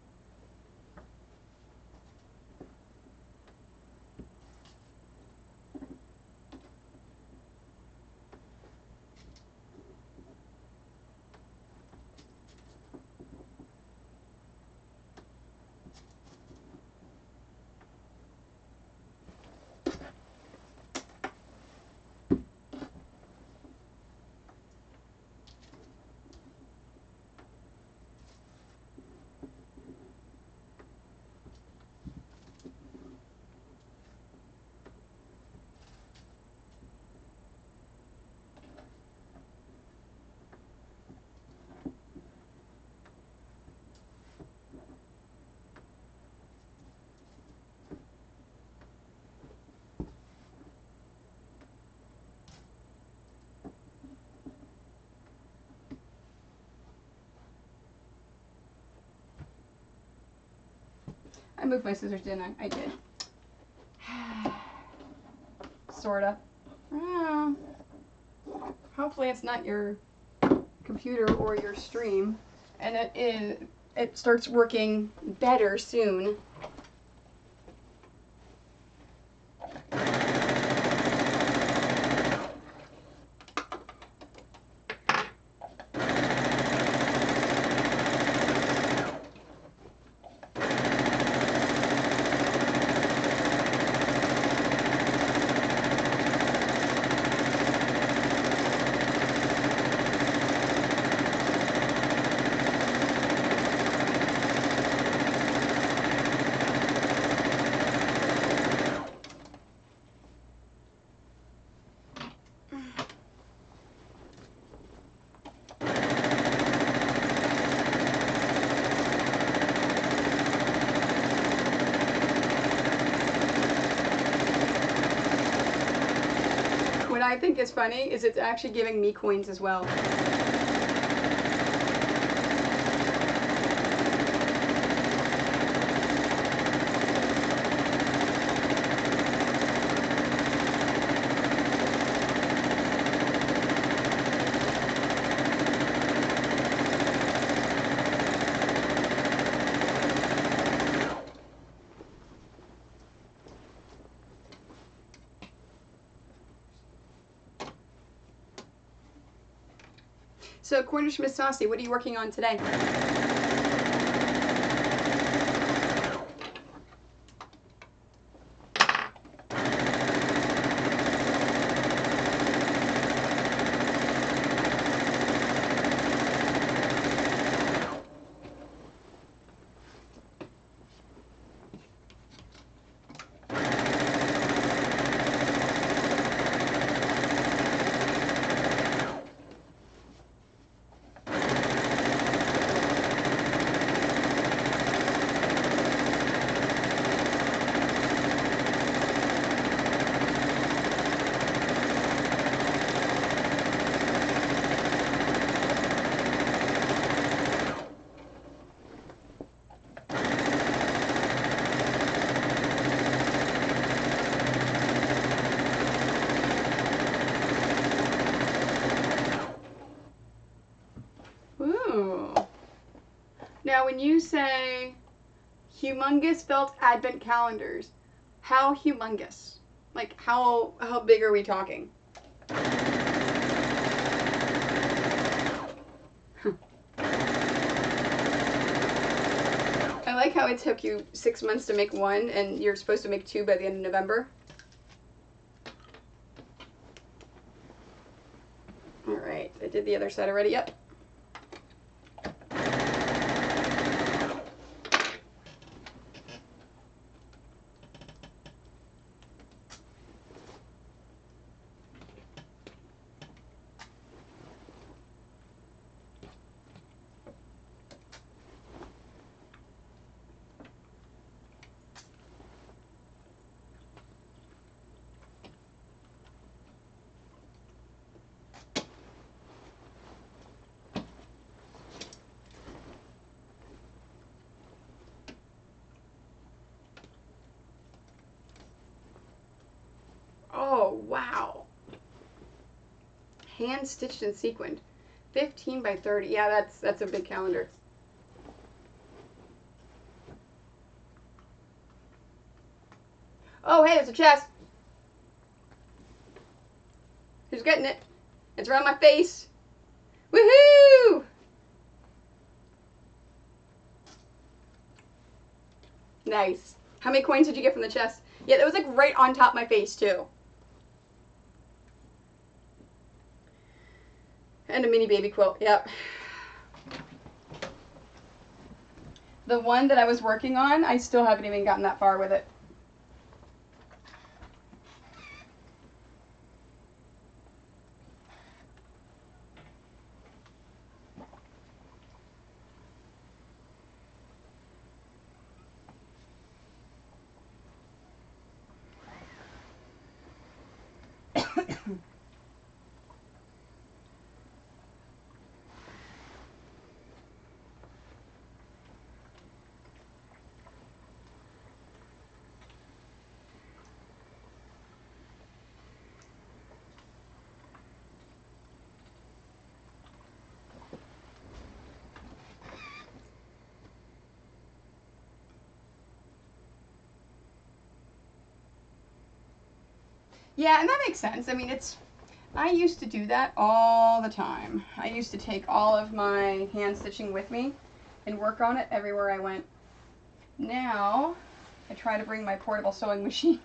I moved my scissors, didn't I? I did. Sorta. Hopefully it's not your computer or your stream, and it starts working better soon. What I think is funny is it's actually giving me coins as well. So, Cornish Miss Saucy, what are you working on today? Ooh. Now, when you say humongous felt advent calendars, how humongous? Like, how big are we talking? I like how it took you 6 months to make one, and you're supposed to make 2 by the end of November. All right, I did the other side already. Yep. Oh, wow. Hand stitched and sequined. 15 by 30. Yeah, that's a big calendar. Oh, hey, there's a chest. Who's getting it? It's around my face. Woohoo! Nice. How many coins did you get from the chest? Yeah, that was like right on top of my face, too. And a mini baby quilt, yep. The one that I was working on, I still haven't even gotten that far with it. Yeah, and that makes sense. I mean, I used to do that all the time. I used to take all of my hand stitching with me and work on it everywhere I went. Now, I try to bring my portable sewing machine.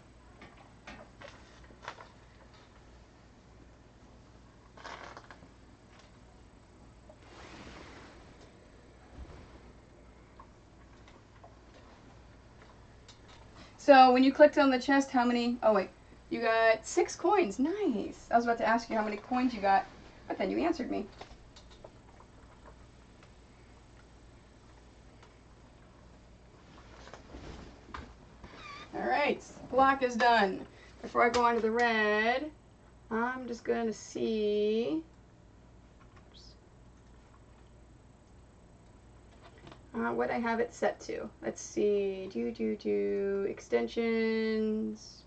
So when you clicked on the chest, how many? Oh wait, you got 6 coins. Nice. I was about to ask you how many coins you got, but then you answered me. All right, black is done. Before I go on to the red, I'm just going to see what I have it set to. Let's see. Extensions,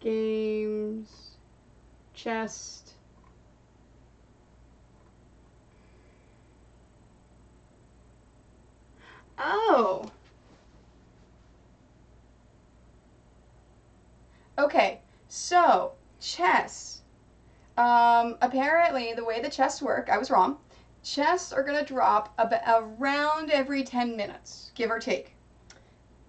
games, chest. Oh. Okay, so chess. Apparently, the way the chests work, I was wrong. Chests are going to drop around every 10 minutes, give or take.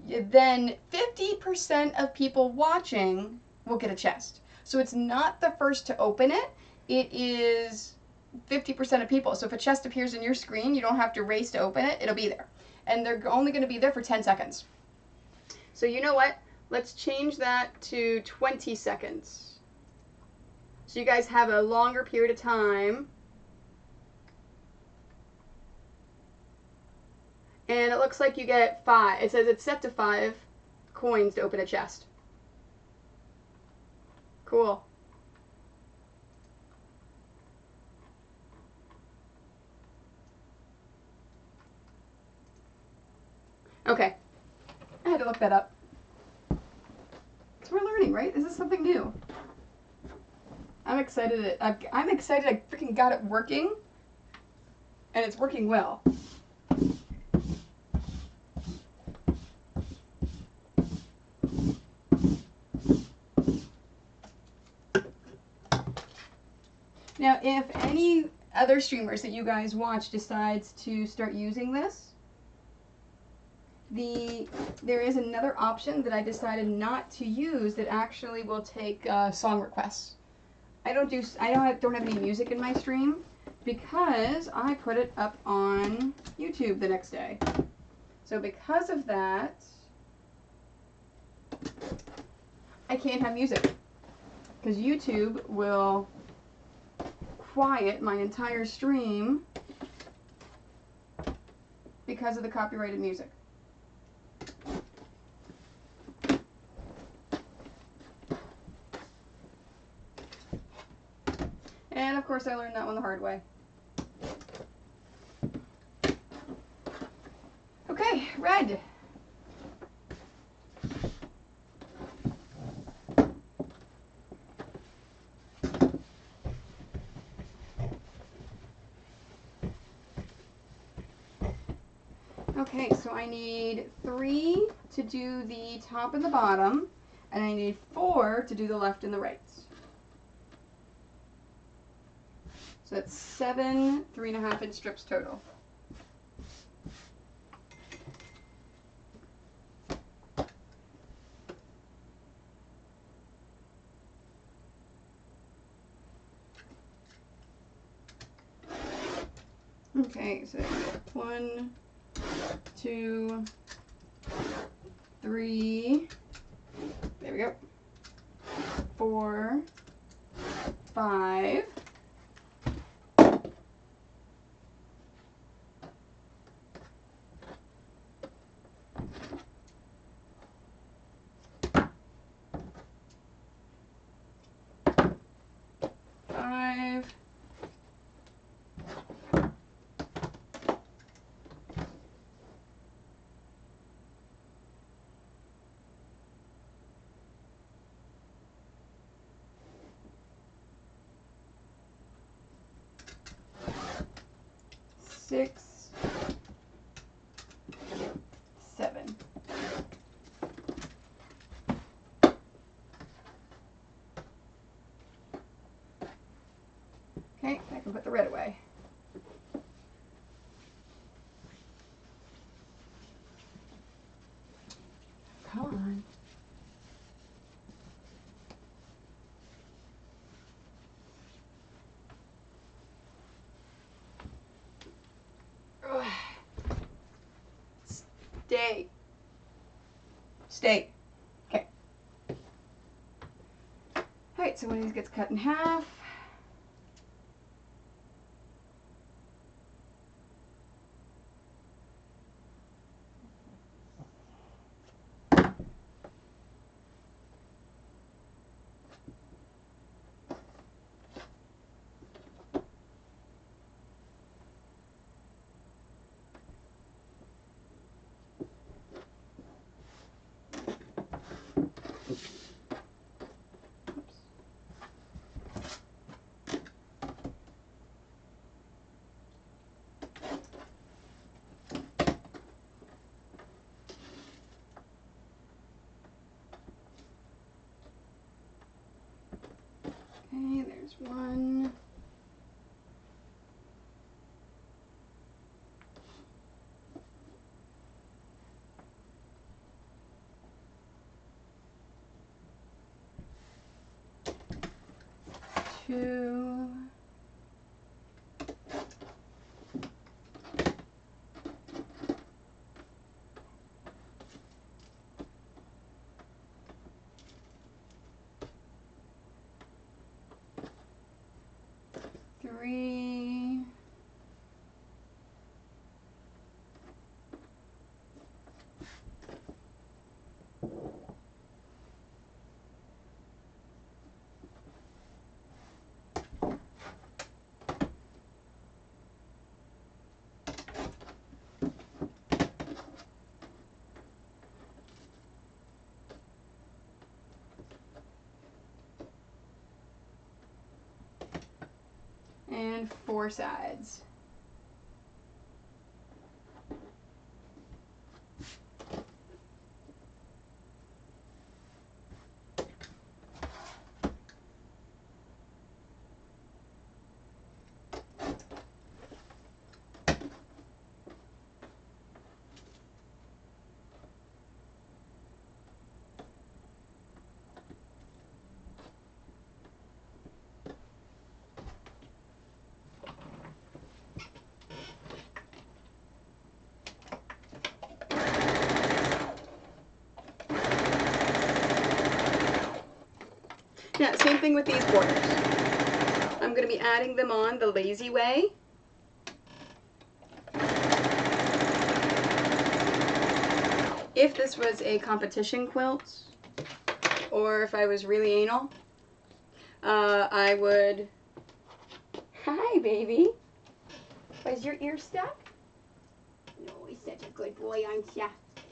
Then 50% of people watching will get a chest. So it's not the first to open it. It is 50% of people. So if a chest appears in your screen, you don't have to race to open it. It'll be there. And they're only going to be there for 10 seconds. So you know what? Let's change that to 20 seconds. So you guys have a longer period of time. And it looks like you get 5. It says it's set to 5 coins to open a chest. Cool. Okay. I had to look that up. So we're learning, right? This is something new. I'm excited. I'm excited I freaking got it working. And it's working well. Now, if any other streamers that you guys watch decides to start using this, there is another option that I decided not to use that actually will take song requests. I don't have any music in my stream because I put it up on YouTube the next day. So because of that, I can't have music because YouTube will quiet my entire stream because of the copyrighted music. And of course I learned that one the hard way. Okay, red. Okay, so I need 3 to do the top and the bottom, and I need 4 to do the left and the right. So that's 7 3.5-inch strips total. Okay, so 1, 2, 3, there we go, 4, 5, 6, 7. on. Ugh. Stay. Stay. Okay. Alright, so one of these gets cut in half. Okay, there's one. Two. Three. And 4 sides. Now, same thing with these borders. I'm going to be adding them on the lazy way. If this was a competition quilt, or if I was really anal, I would... Hi, baby. Was your ear stuck? No, he's such a good boy, aren't ya?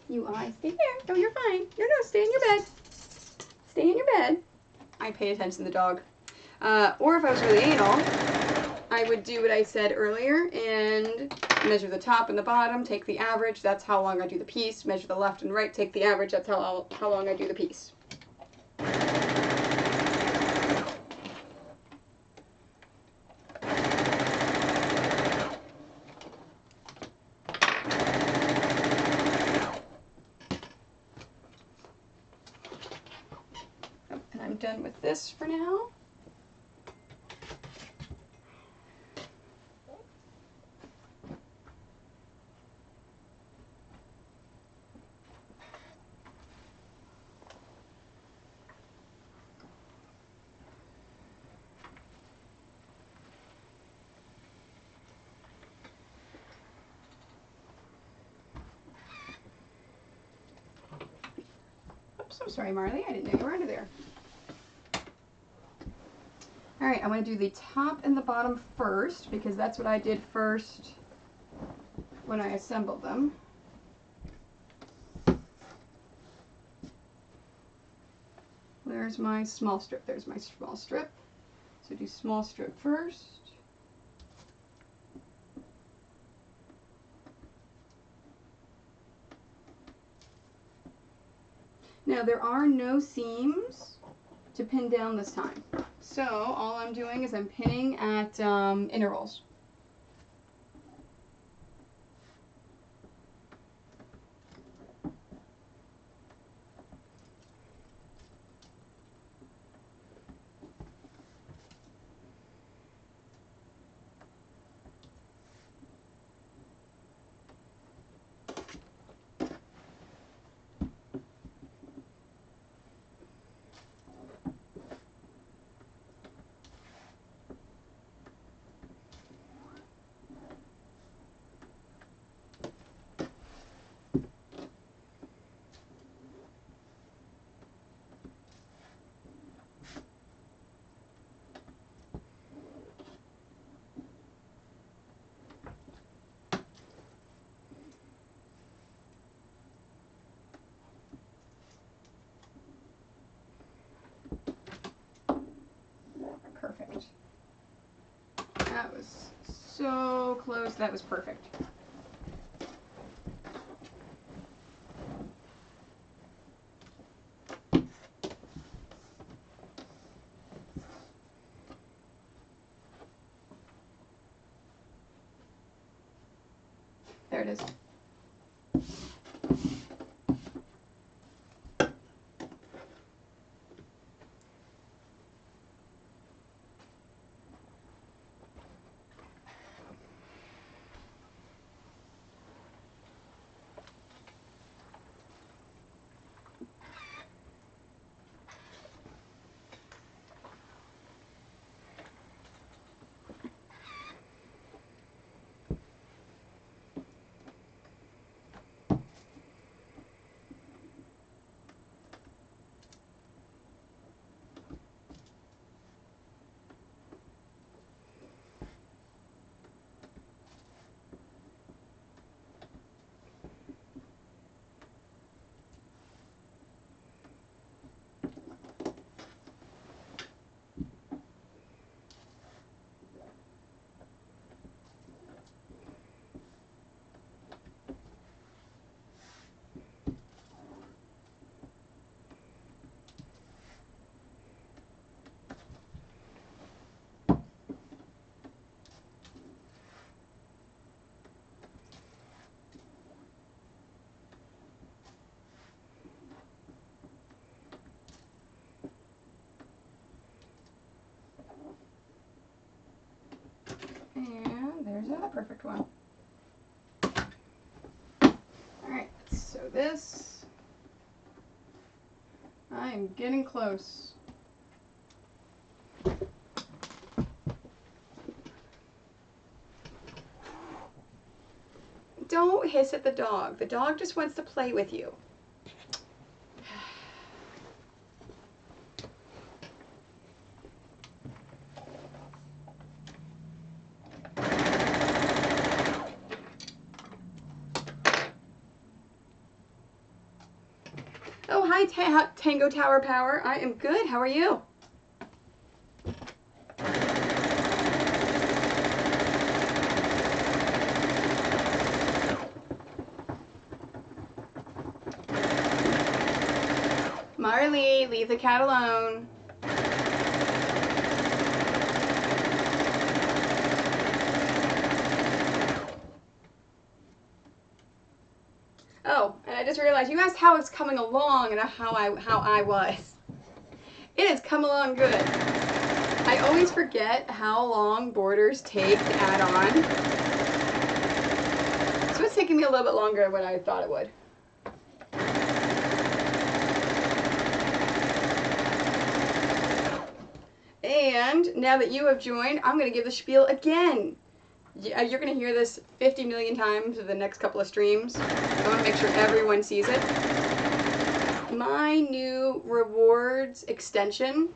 You are. Stay there. No, you're fine. No, stay in your bed. Stay in your bed. I pay attention to the dog. Or if I was really anal, I would do what I said earlier and measure the top and the bottom, take the average, that's how long I do the piece, measure the left and right, take the average, that's how long I do the piece. And I'm done with this for now. I'm sorry, Marley. I didn't know you were under there. All right, I'm going to do the top and the bottom first because that's what I did first when I assembled them. There's my small strip. There's my small strip. So do small strip first. Now there are no seams to pin down this time. So all I'm doing is I'm pinning at intervals. so close. That was perfect. There it is. And there's another perfect one. Alright, so this, I am getting close. Don't hiss at the dog. The dog just wants to play with you. Oh, hi, Tango Tower Power. I am good. How are you? Marley, leave the cat alone. Oh, and I just realized you asked how it's coming along and how I was. It has come along good. I always forget how long borders take to add on. So it's taking me a little bit longer than what I thought it would. And now that you have joined, I'm going to give the spiel again. You're going to hear this 50 million times in the next couple of streams. I want to make sure everyone sees it. My new rewards extension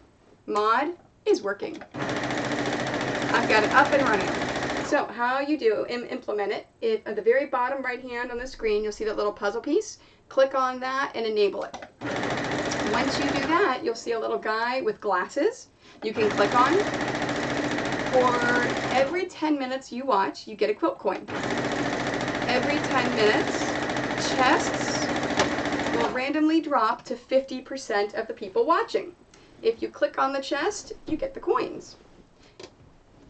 mod is working. I've got it up and running. So how you do implement it, at the very bottom right hand on the screen, you'll see that little puzzle piece. Click on that and enable it. Once you do that, you'll see a little guy with glasses you can click on. For every 10 minutes you watch, you get a quilt coin. Every 10 minutes, chests will randomly drop to 50% of the people watching. If you click on the chest, you get the coins.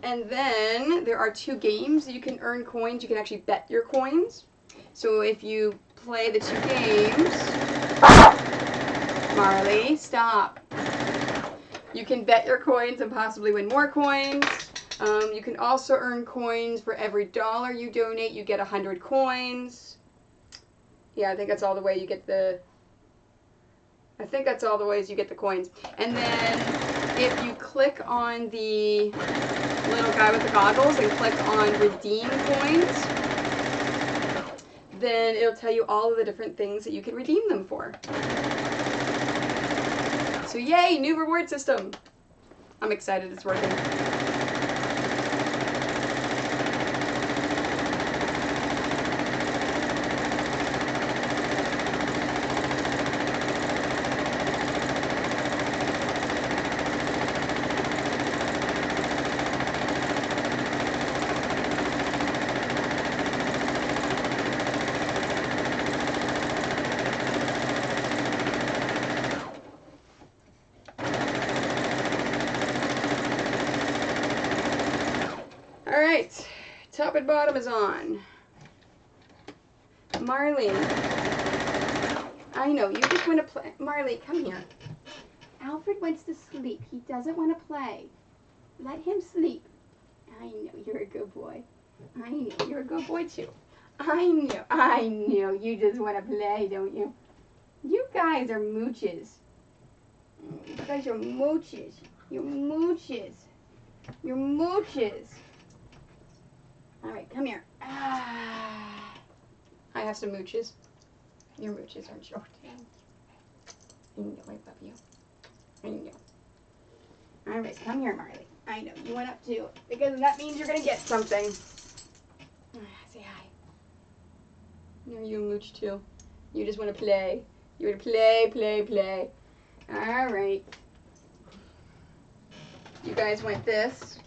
And then there are 2 games you can earn coins. You can actually bet your coins. So if you play the 2 games, Marley, stop. You can bet your coins and possibly win more coins. You can also earn coins for every $1 you donate. You get 100 coins. Yeah, I think that's all the way you get the. I think that's all the ways you get the coins. And then if you click on the little guy with the goggles and click on redeem coins, then it'll tell you all of the different things that you can redeem them for. So yay, new reward system. I'm excited it's working. Top and bottom is on. Marley. I know, you just want to play. Marley, come here. Alfred wants to sleep. He doesn't want to play. Let him sleep. I know, you're a good boy. I know, you're a good boy too. I know, you just want to play, don't you? You guys are mooches. You guys are mooches. You're mooches. You're mooches. All right, come here. Ah. I have some mooches. You're mooches, aren't you? I know, I love you. I know. All right, come here, Marley. I know, you went up too, because that means you're going to get something. Say hi. No, you mooch too. You just want to play. You want to play. All right. You guys want this?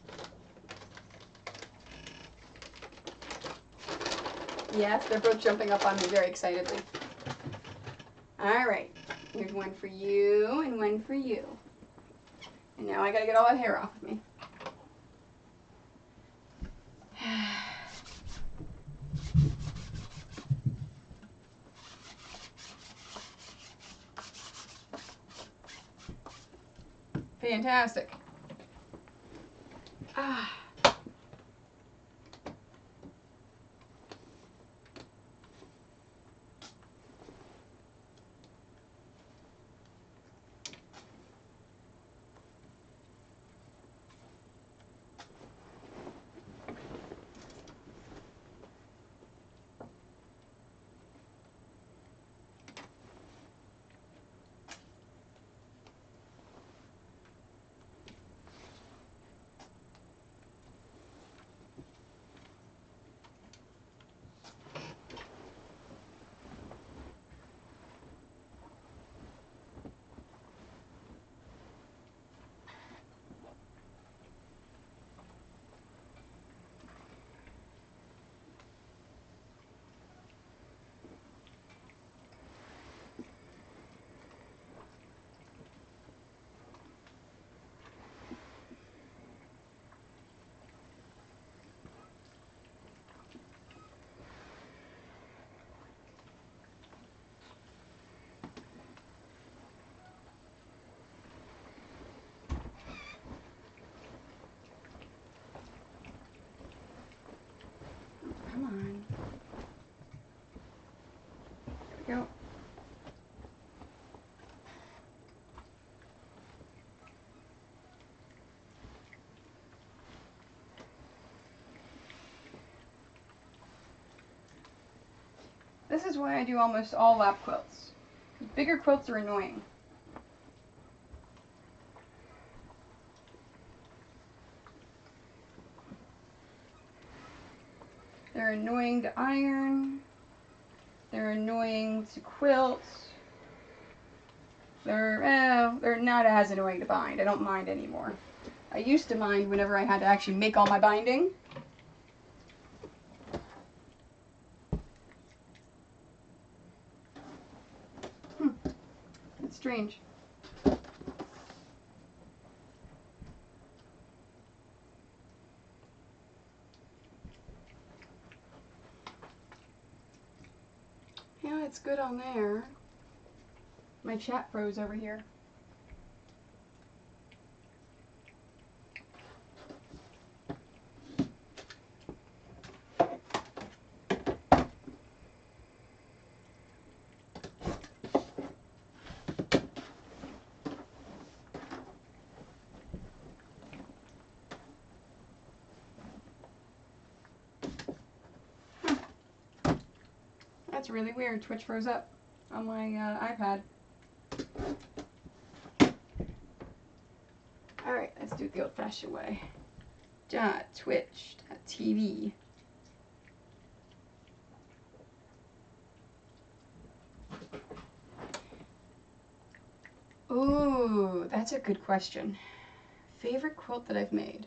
Yes, they're both jumping up on me very excitedly. All right. Here's one for you and one for you. And now I got to get all that hair off of me. Fantastic. Ah. Come on. There we go. This is why I do almost all lap quilts. Bigger quilts are annoying. They're annoying to iron. They're annoying to quilt. They're not as annoying to bind. I don't mind anymore. I used to mind whenever I had to actually make all my binding. It's strange. Yeah, it's good on there. My chat froze over here. That's really weird. Twitch froze up on my iPad. Alright, let's do it the old-fashioned way. .twitch.tv. Ooh, that's a good question. Favorite quilt that I've made?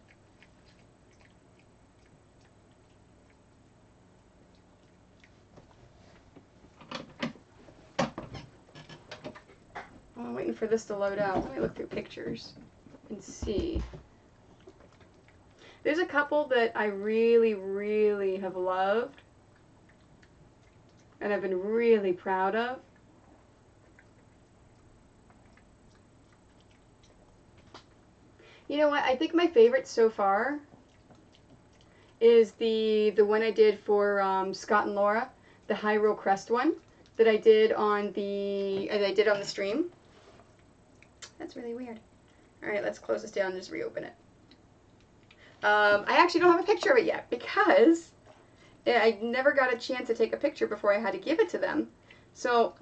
I'm waiting for this to load out. Let me look through pictures and see. There's a couple that I really, really have loved and I've been really proud of. You know what? I think my favorite so far is the one I did for Scott and Laura, the Hyrule Crest one that I did on the stream. That's really weird. All right, let's close this down and just reopen it. I actually don't have a picture of it yet because I never got a chance to take a picture before I had to give it to them. So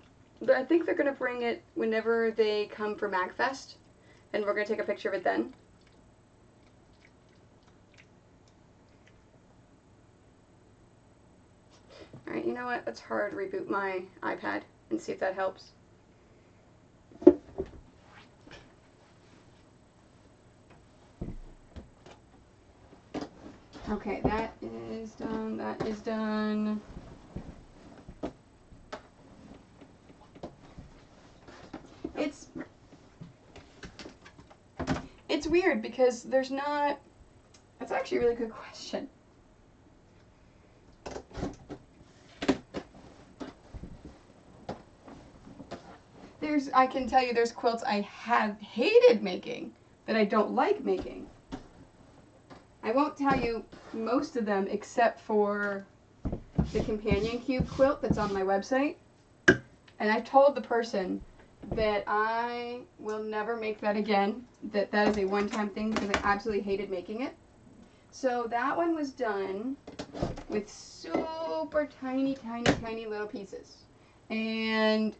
I think they're going to bring it whenever they come for MagFest, and we're going to take a picture of it then. All right, you know what? Let's hard reboot my iPad and see if that helps. Okay, that is done. That is done. It's weird because there's not. That's actually a really good question. I can tell you there's quilts I have hated making that I don't like making. I won't tell you most of them except for the companion cube quilt that's on my website. And I told the person that I will never make that again, that is a one-time thing because I absolutely hated making it. So that one was done with super tiny, tiny, tiny little pieces. And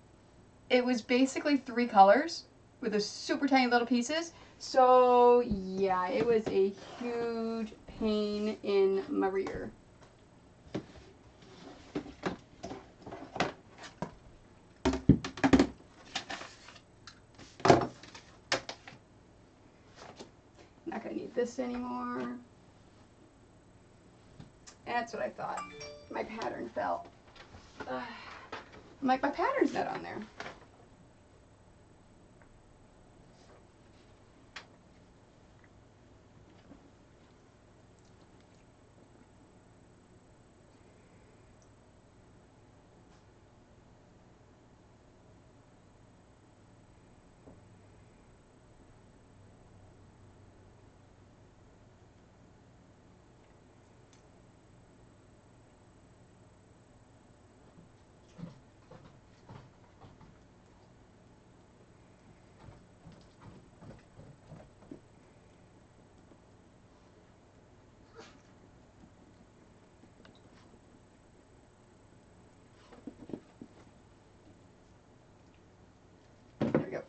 it was basically 3 colors with the super tiny little pieces. So yeah, it was a huge pain in my rear. Not gonna need this anymore. That's what I thought. My pattern fell. I'm like, my pattern's not on there.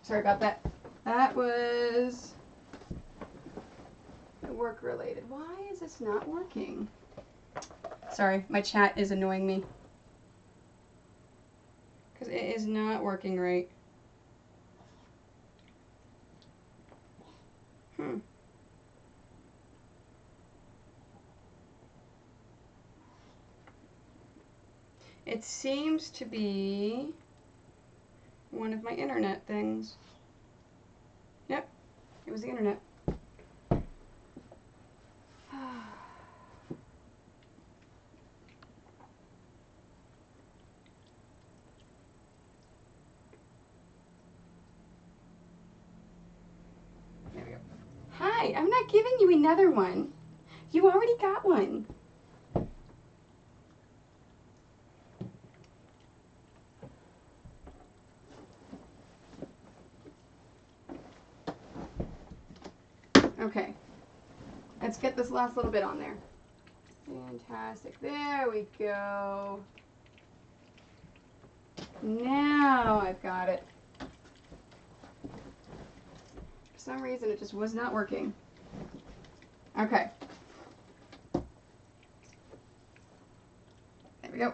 Sorry about that. That was work related. Why is this not working? Sorry, my chat is annoying me. Because it is not working right. It seems to be one of my internet things. Yep, it was the internet. There we go. Hi, I'm not giving you another one. You already got one. Okay, let's get this last little bit on there. Fantastic, there we go. Now I've got it. For some reason it just was not working. Okay. There we go.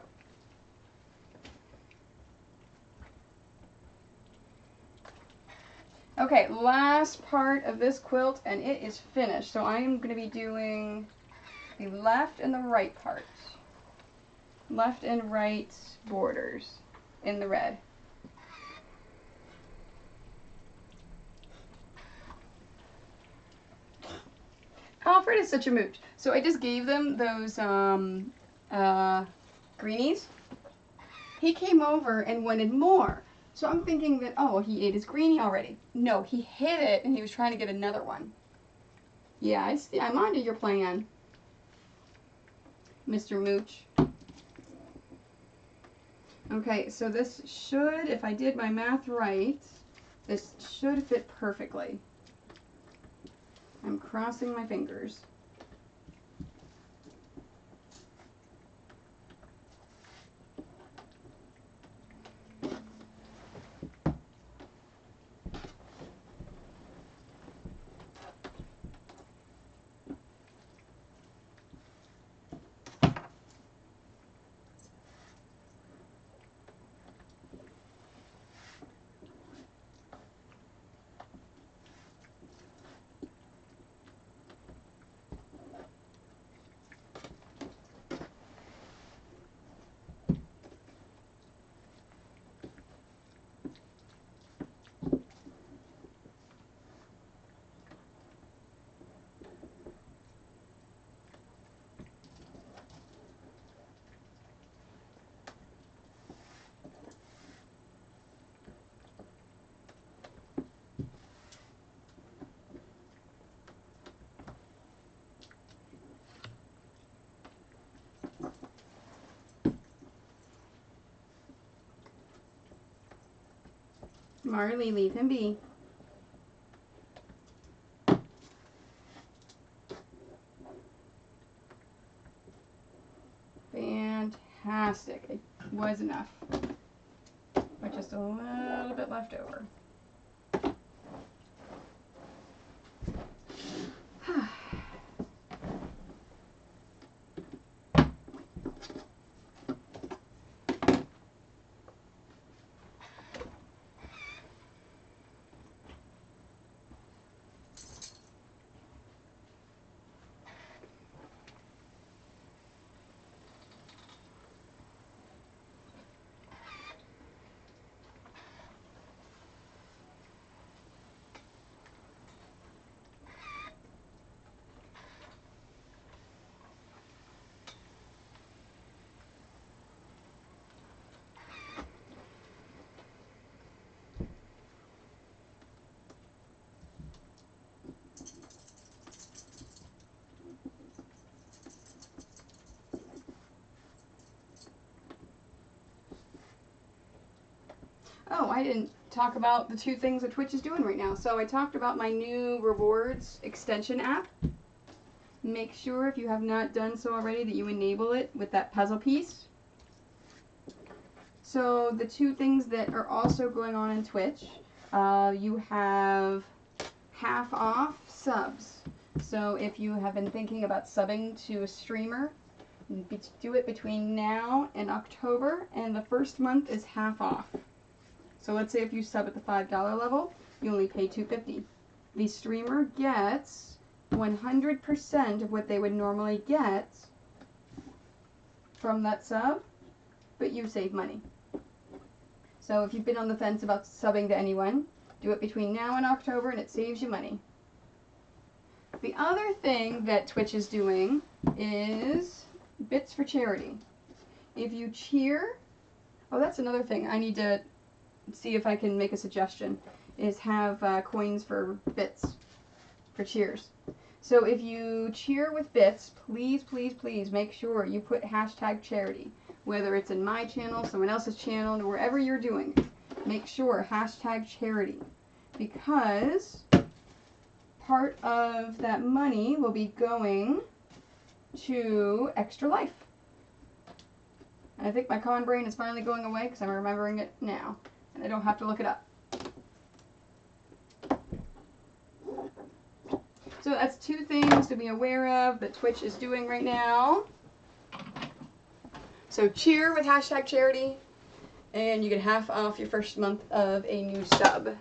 Okay, last part of this quilt and it is finished. So I'm going to be doing the left and the right part. Left and right borders in the red. Alfred is such a mooch. So I just gave them those greenies. He came over and wanted more. So I'm thinking that, oh, he ate his greenie already. No, he hid it and he was trying to get another one. Yeah, I'm onto your plan, Mr. Mooch. Okay, so this should, if I did my math right, this should fit perfectly. I'm crossing my fingers. Marley, leave him be. Fantastic. It was enough. But just a little bit left over. Oh, I didn't talk about the two things that Twitch is doing right now. So I talked about my new rewards extension app. Make sure if you have not done so already that you enable it with that puzzle piece. So the two things that are also going on in Twitch, you have half off subs. So if you have been thinking about subbing to a streamer, do it between now and October, and the first month is half off. So let's say if you sub at the $5 level, you only pay $2.50. The streamer gets 100% of what they would normally get from that sub, but you save money. So if you've been on the fence about subbing to anyone, do it between now and October and it saves you money. The other thing that Twitch is doing is bits for charity. If you cheer, oh, that's another thing I need to see if I can make a suggestion, is have coins for bits for cheers. So if you cheer with bits, please, please, please make sure you put hashtag charity. Whether it's in my channel, someone else's channel, or wherever you're doing it, make sure hashtag charity. Because part of that money will be going to Extra Life. And I think my con brain is finally going away because I'm remembering it now. And I don't have to look it up. So that's two things to be aware of that Twitch is doing right now. So cheer with hashtag charity, and you get half off your first month of a new sub.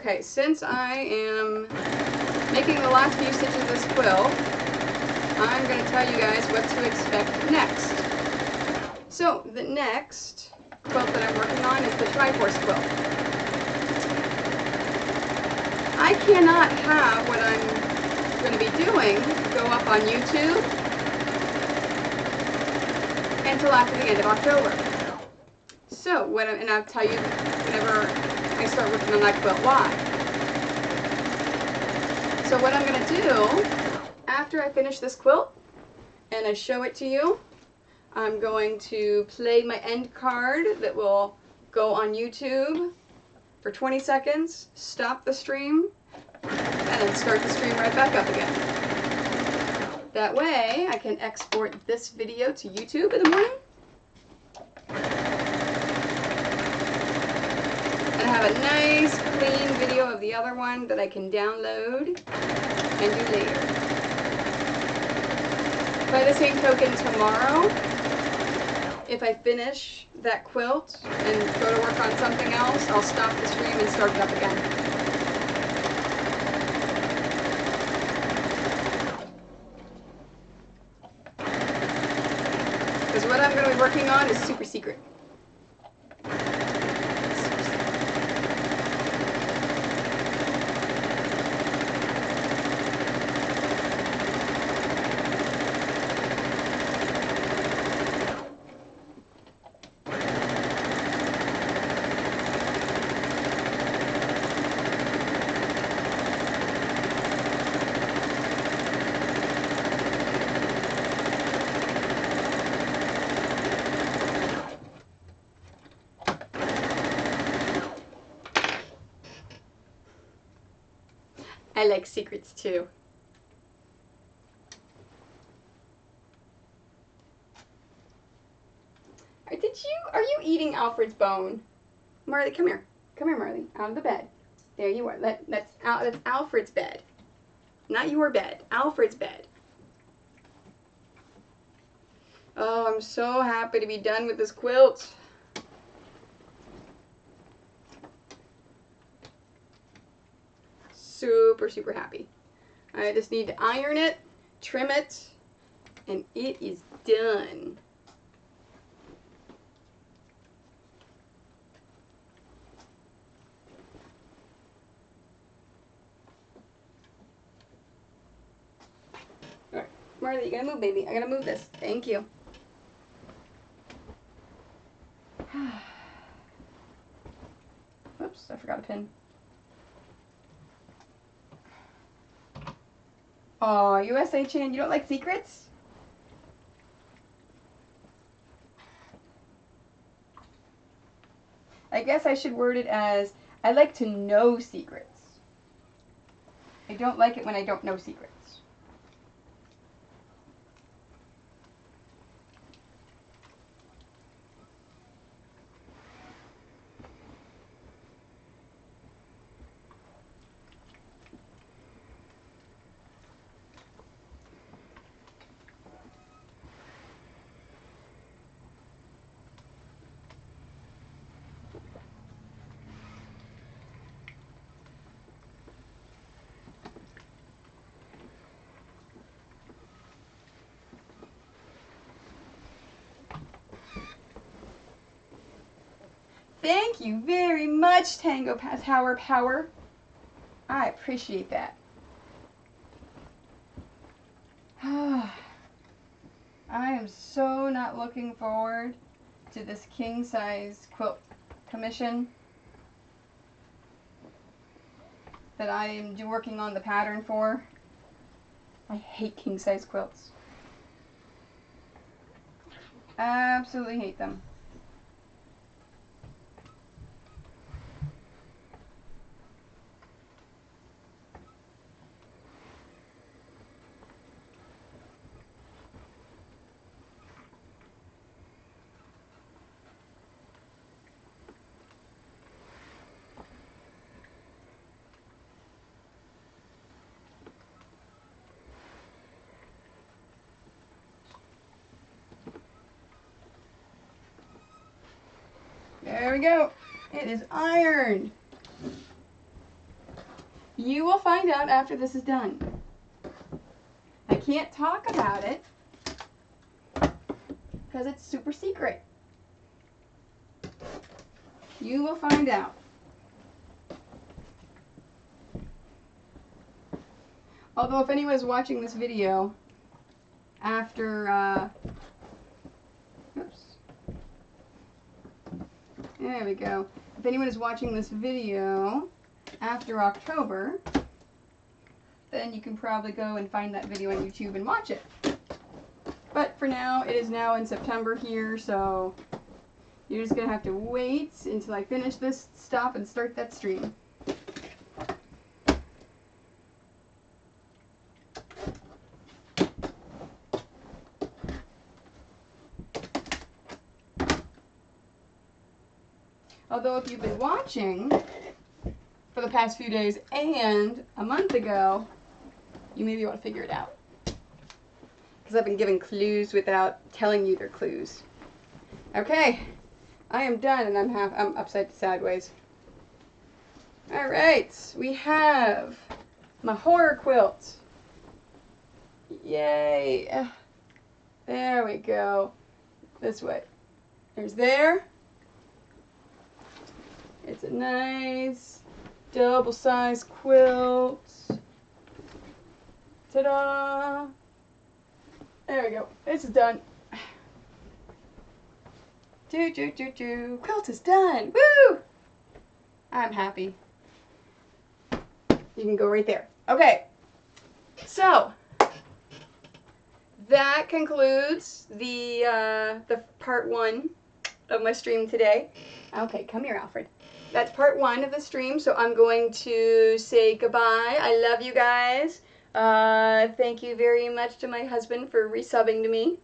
Okay, since I am making the last few stitches of this quilt, I'm going to tell you guys what to expect next. So, the next quilt that I'm working on is the Triforce quilt. I cannot have what I'm going to be doing go up on YouTube until after the end of October. So, and I'll tell you whenever I start working on that quilt why. So what I'm going to do, after I finish this quilt and I show it to you, I'm going to play my end card that will go on YouTube for 20 seconds, stop the stream, and then start the stream right back up again. That way I can export this video to YouTube in the morning. And I have a nice clean video of the other one that I can download and do later. By the same token, tomorrow, if I finish that quilt and go to work on something else, I'll stop the stream and start it up again. Because what I'm going to be working on is super secret. I like secrets too. Are you eating Alfred's bone? Marley, come here. Come here, Marley. Out of the bed. There you are. That's Alfred's bed. Not your bed. Alfred's bed. Oh, I'm so happy to be done with this quilt. Super, super happy. I just need to iron it, trim it, and it is done. Alright, Marley, you gotta move, baby. I gotta move this. Thank you. Oops, I forgot a pin. Oh, USA Chan, you don't like secrets? I guess I should word it as, I like to know secrets. I don't like it when I don't know secrets. Thank you very much, Tango Tower Power. I appreciate that. I am so not looking forward to this king size quilt commission that I am working on the pattern for. I hate king size quilts. Absolutely hate them. There we go. It is ironed. You will find out after this is done. I can't talk about it because it's super secret. You will find out. Although if anyone is watching this video after, oops, there we go. If anyone is watching this video after October, then you can probably go and find that video on YouTube and watch it. But for now, it is now in September here, so you're just going to have to wait until I finish this, stop, and start that stream. Although if you've been watching for the past few days and a month ago, you may be able to figure it out. Because I've been giving clues without telling you they're clues. Okay, I am done and I'm upside sideways. Alright, we have my horror quilt. Yay! There we go. This way. There's there. It's a nice double-sized quilt. Ta-da! There we go. It's done. Quilt is done. Woo! I'm happy. You can go right there. Okay. So that concludes the part 1 of my stream today. Okay, come here, Alfred. That's part 1 of the stream, so I'm going to say goodbye. I love you guys. Thank you very much to my husband for resubbing to me.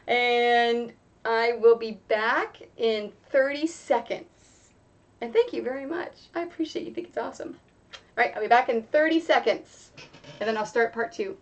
And I will be back in 30 seconds. And thank you very much. I appreciate you. Think it's awesome. All right, I'll be back in 30 seconds. And then I'll start part 2.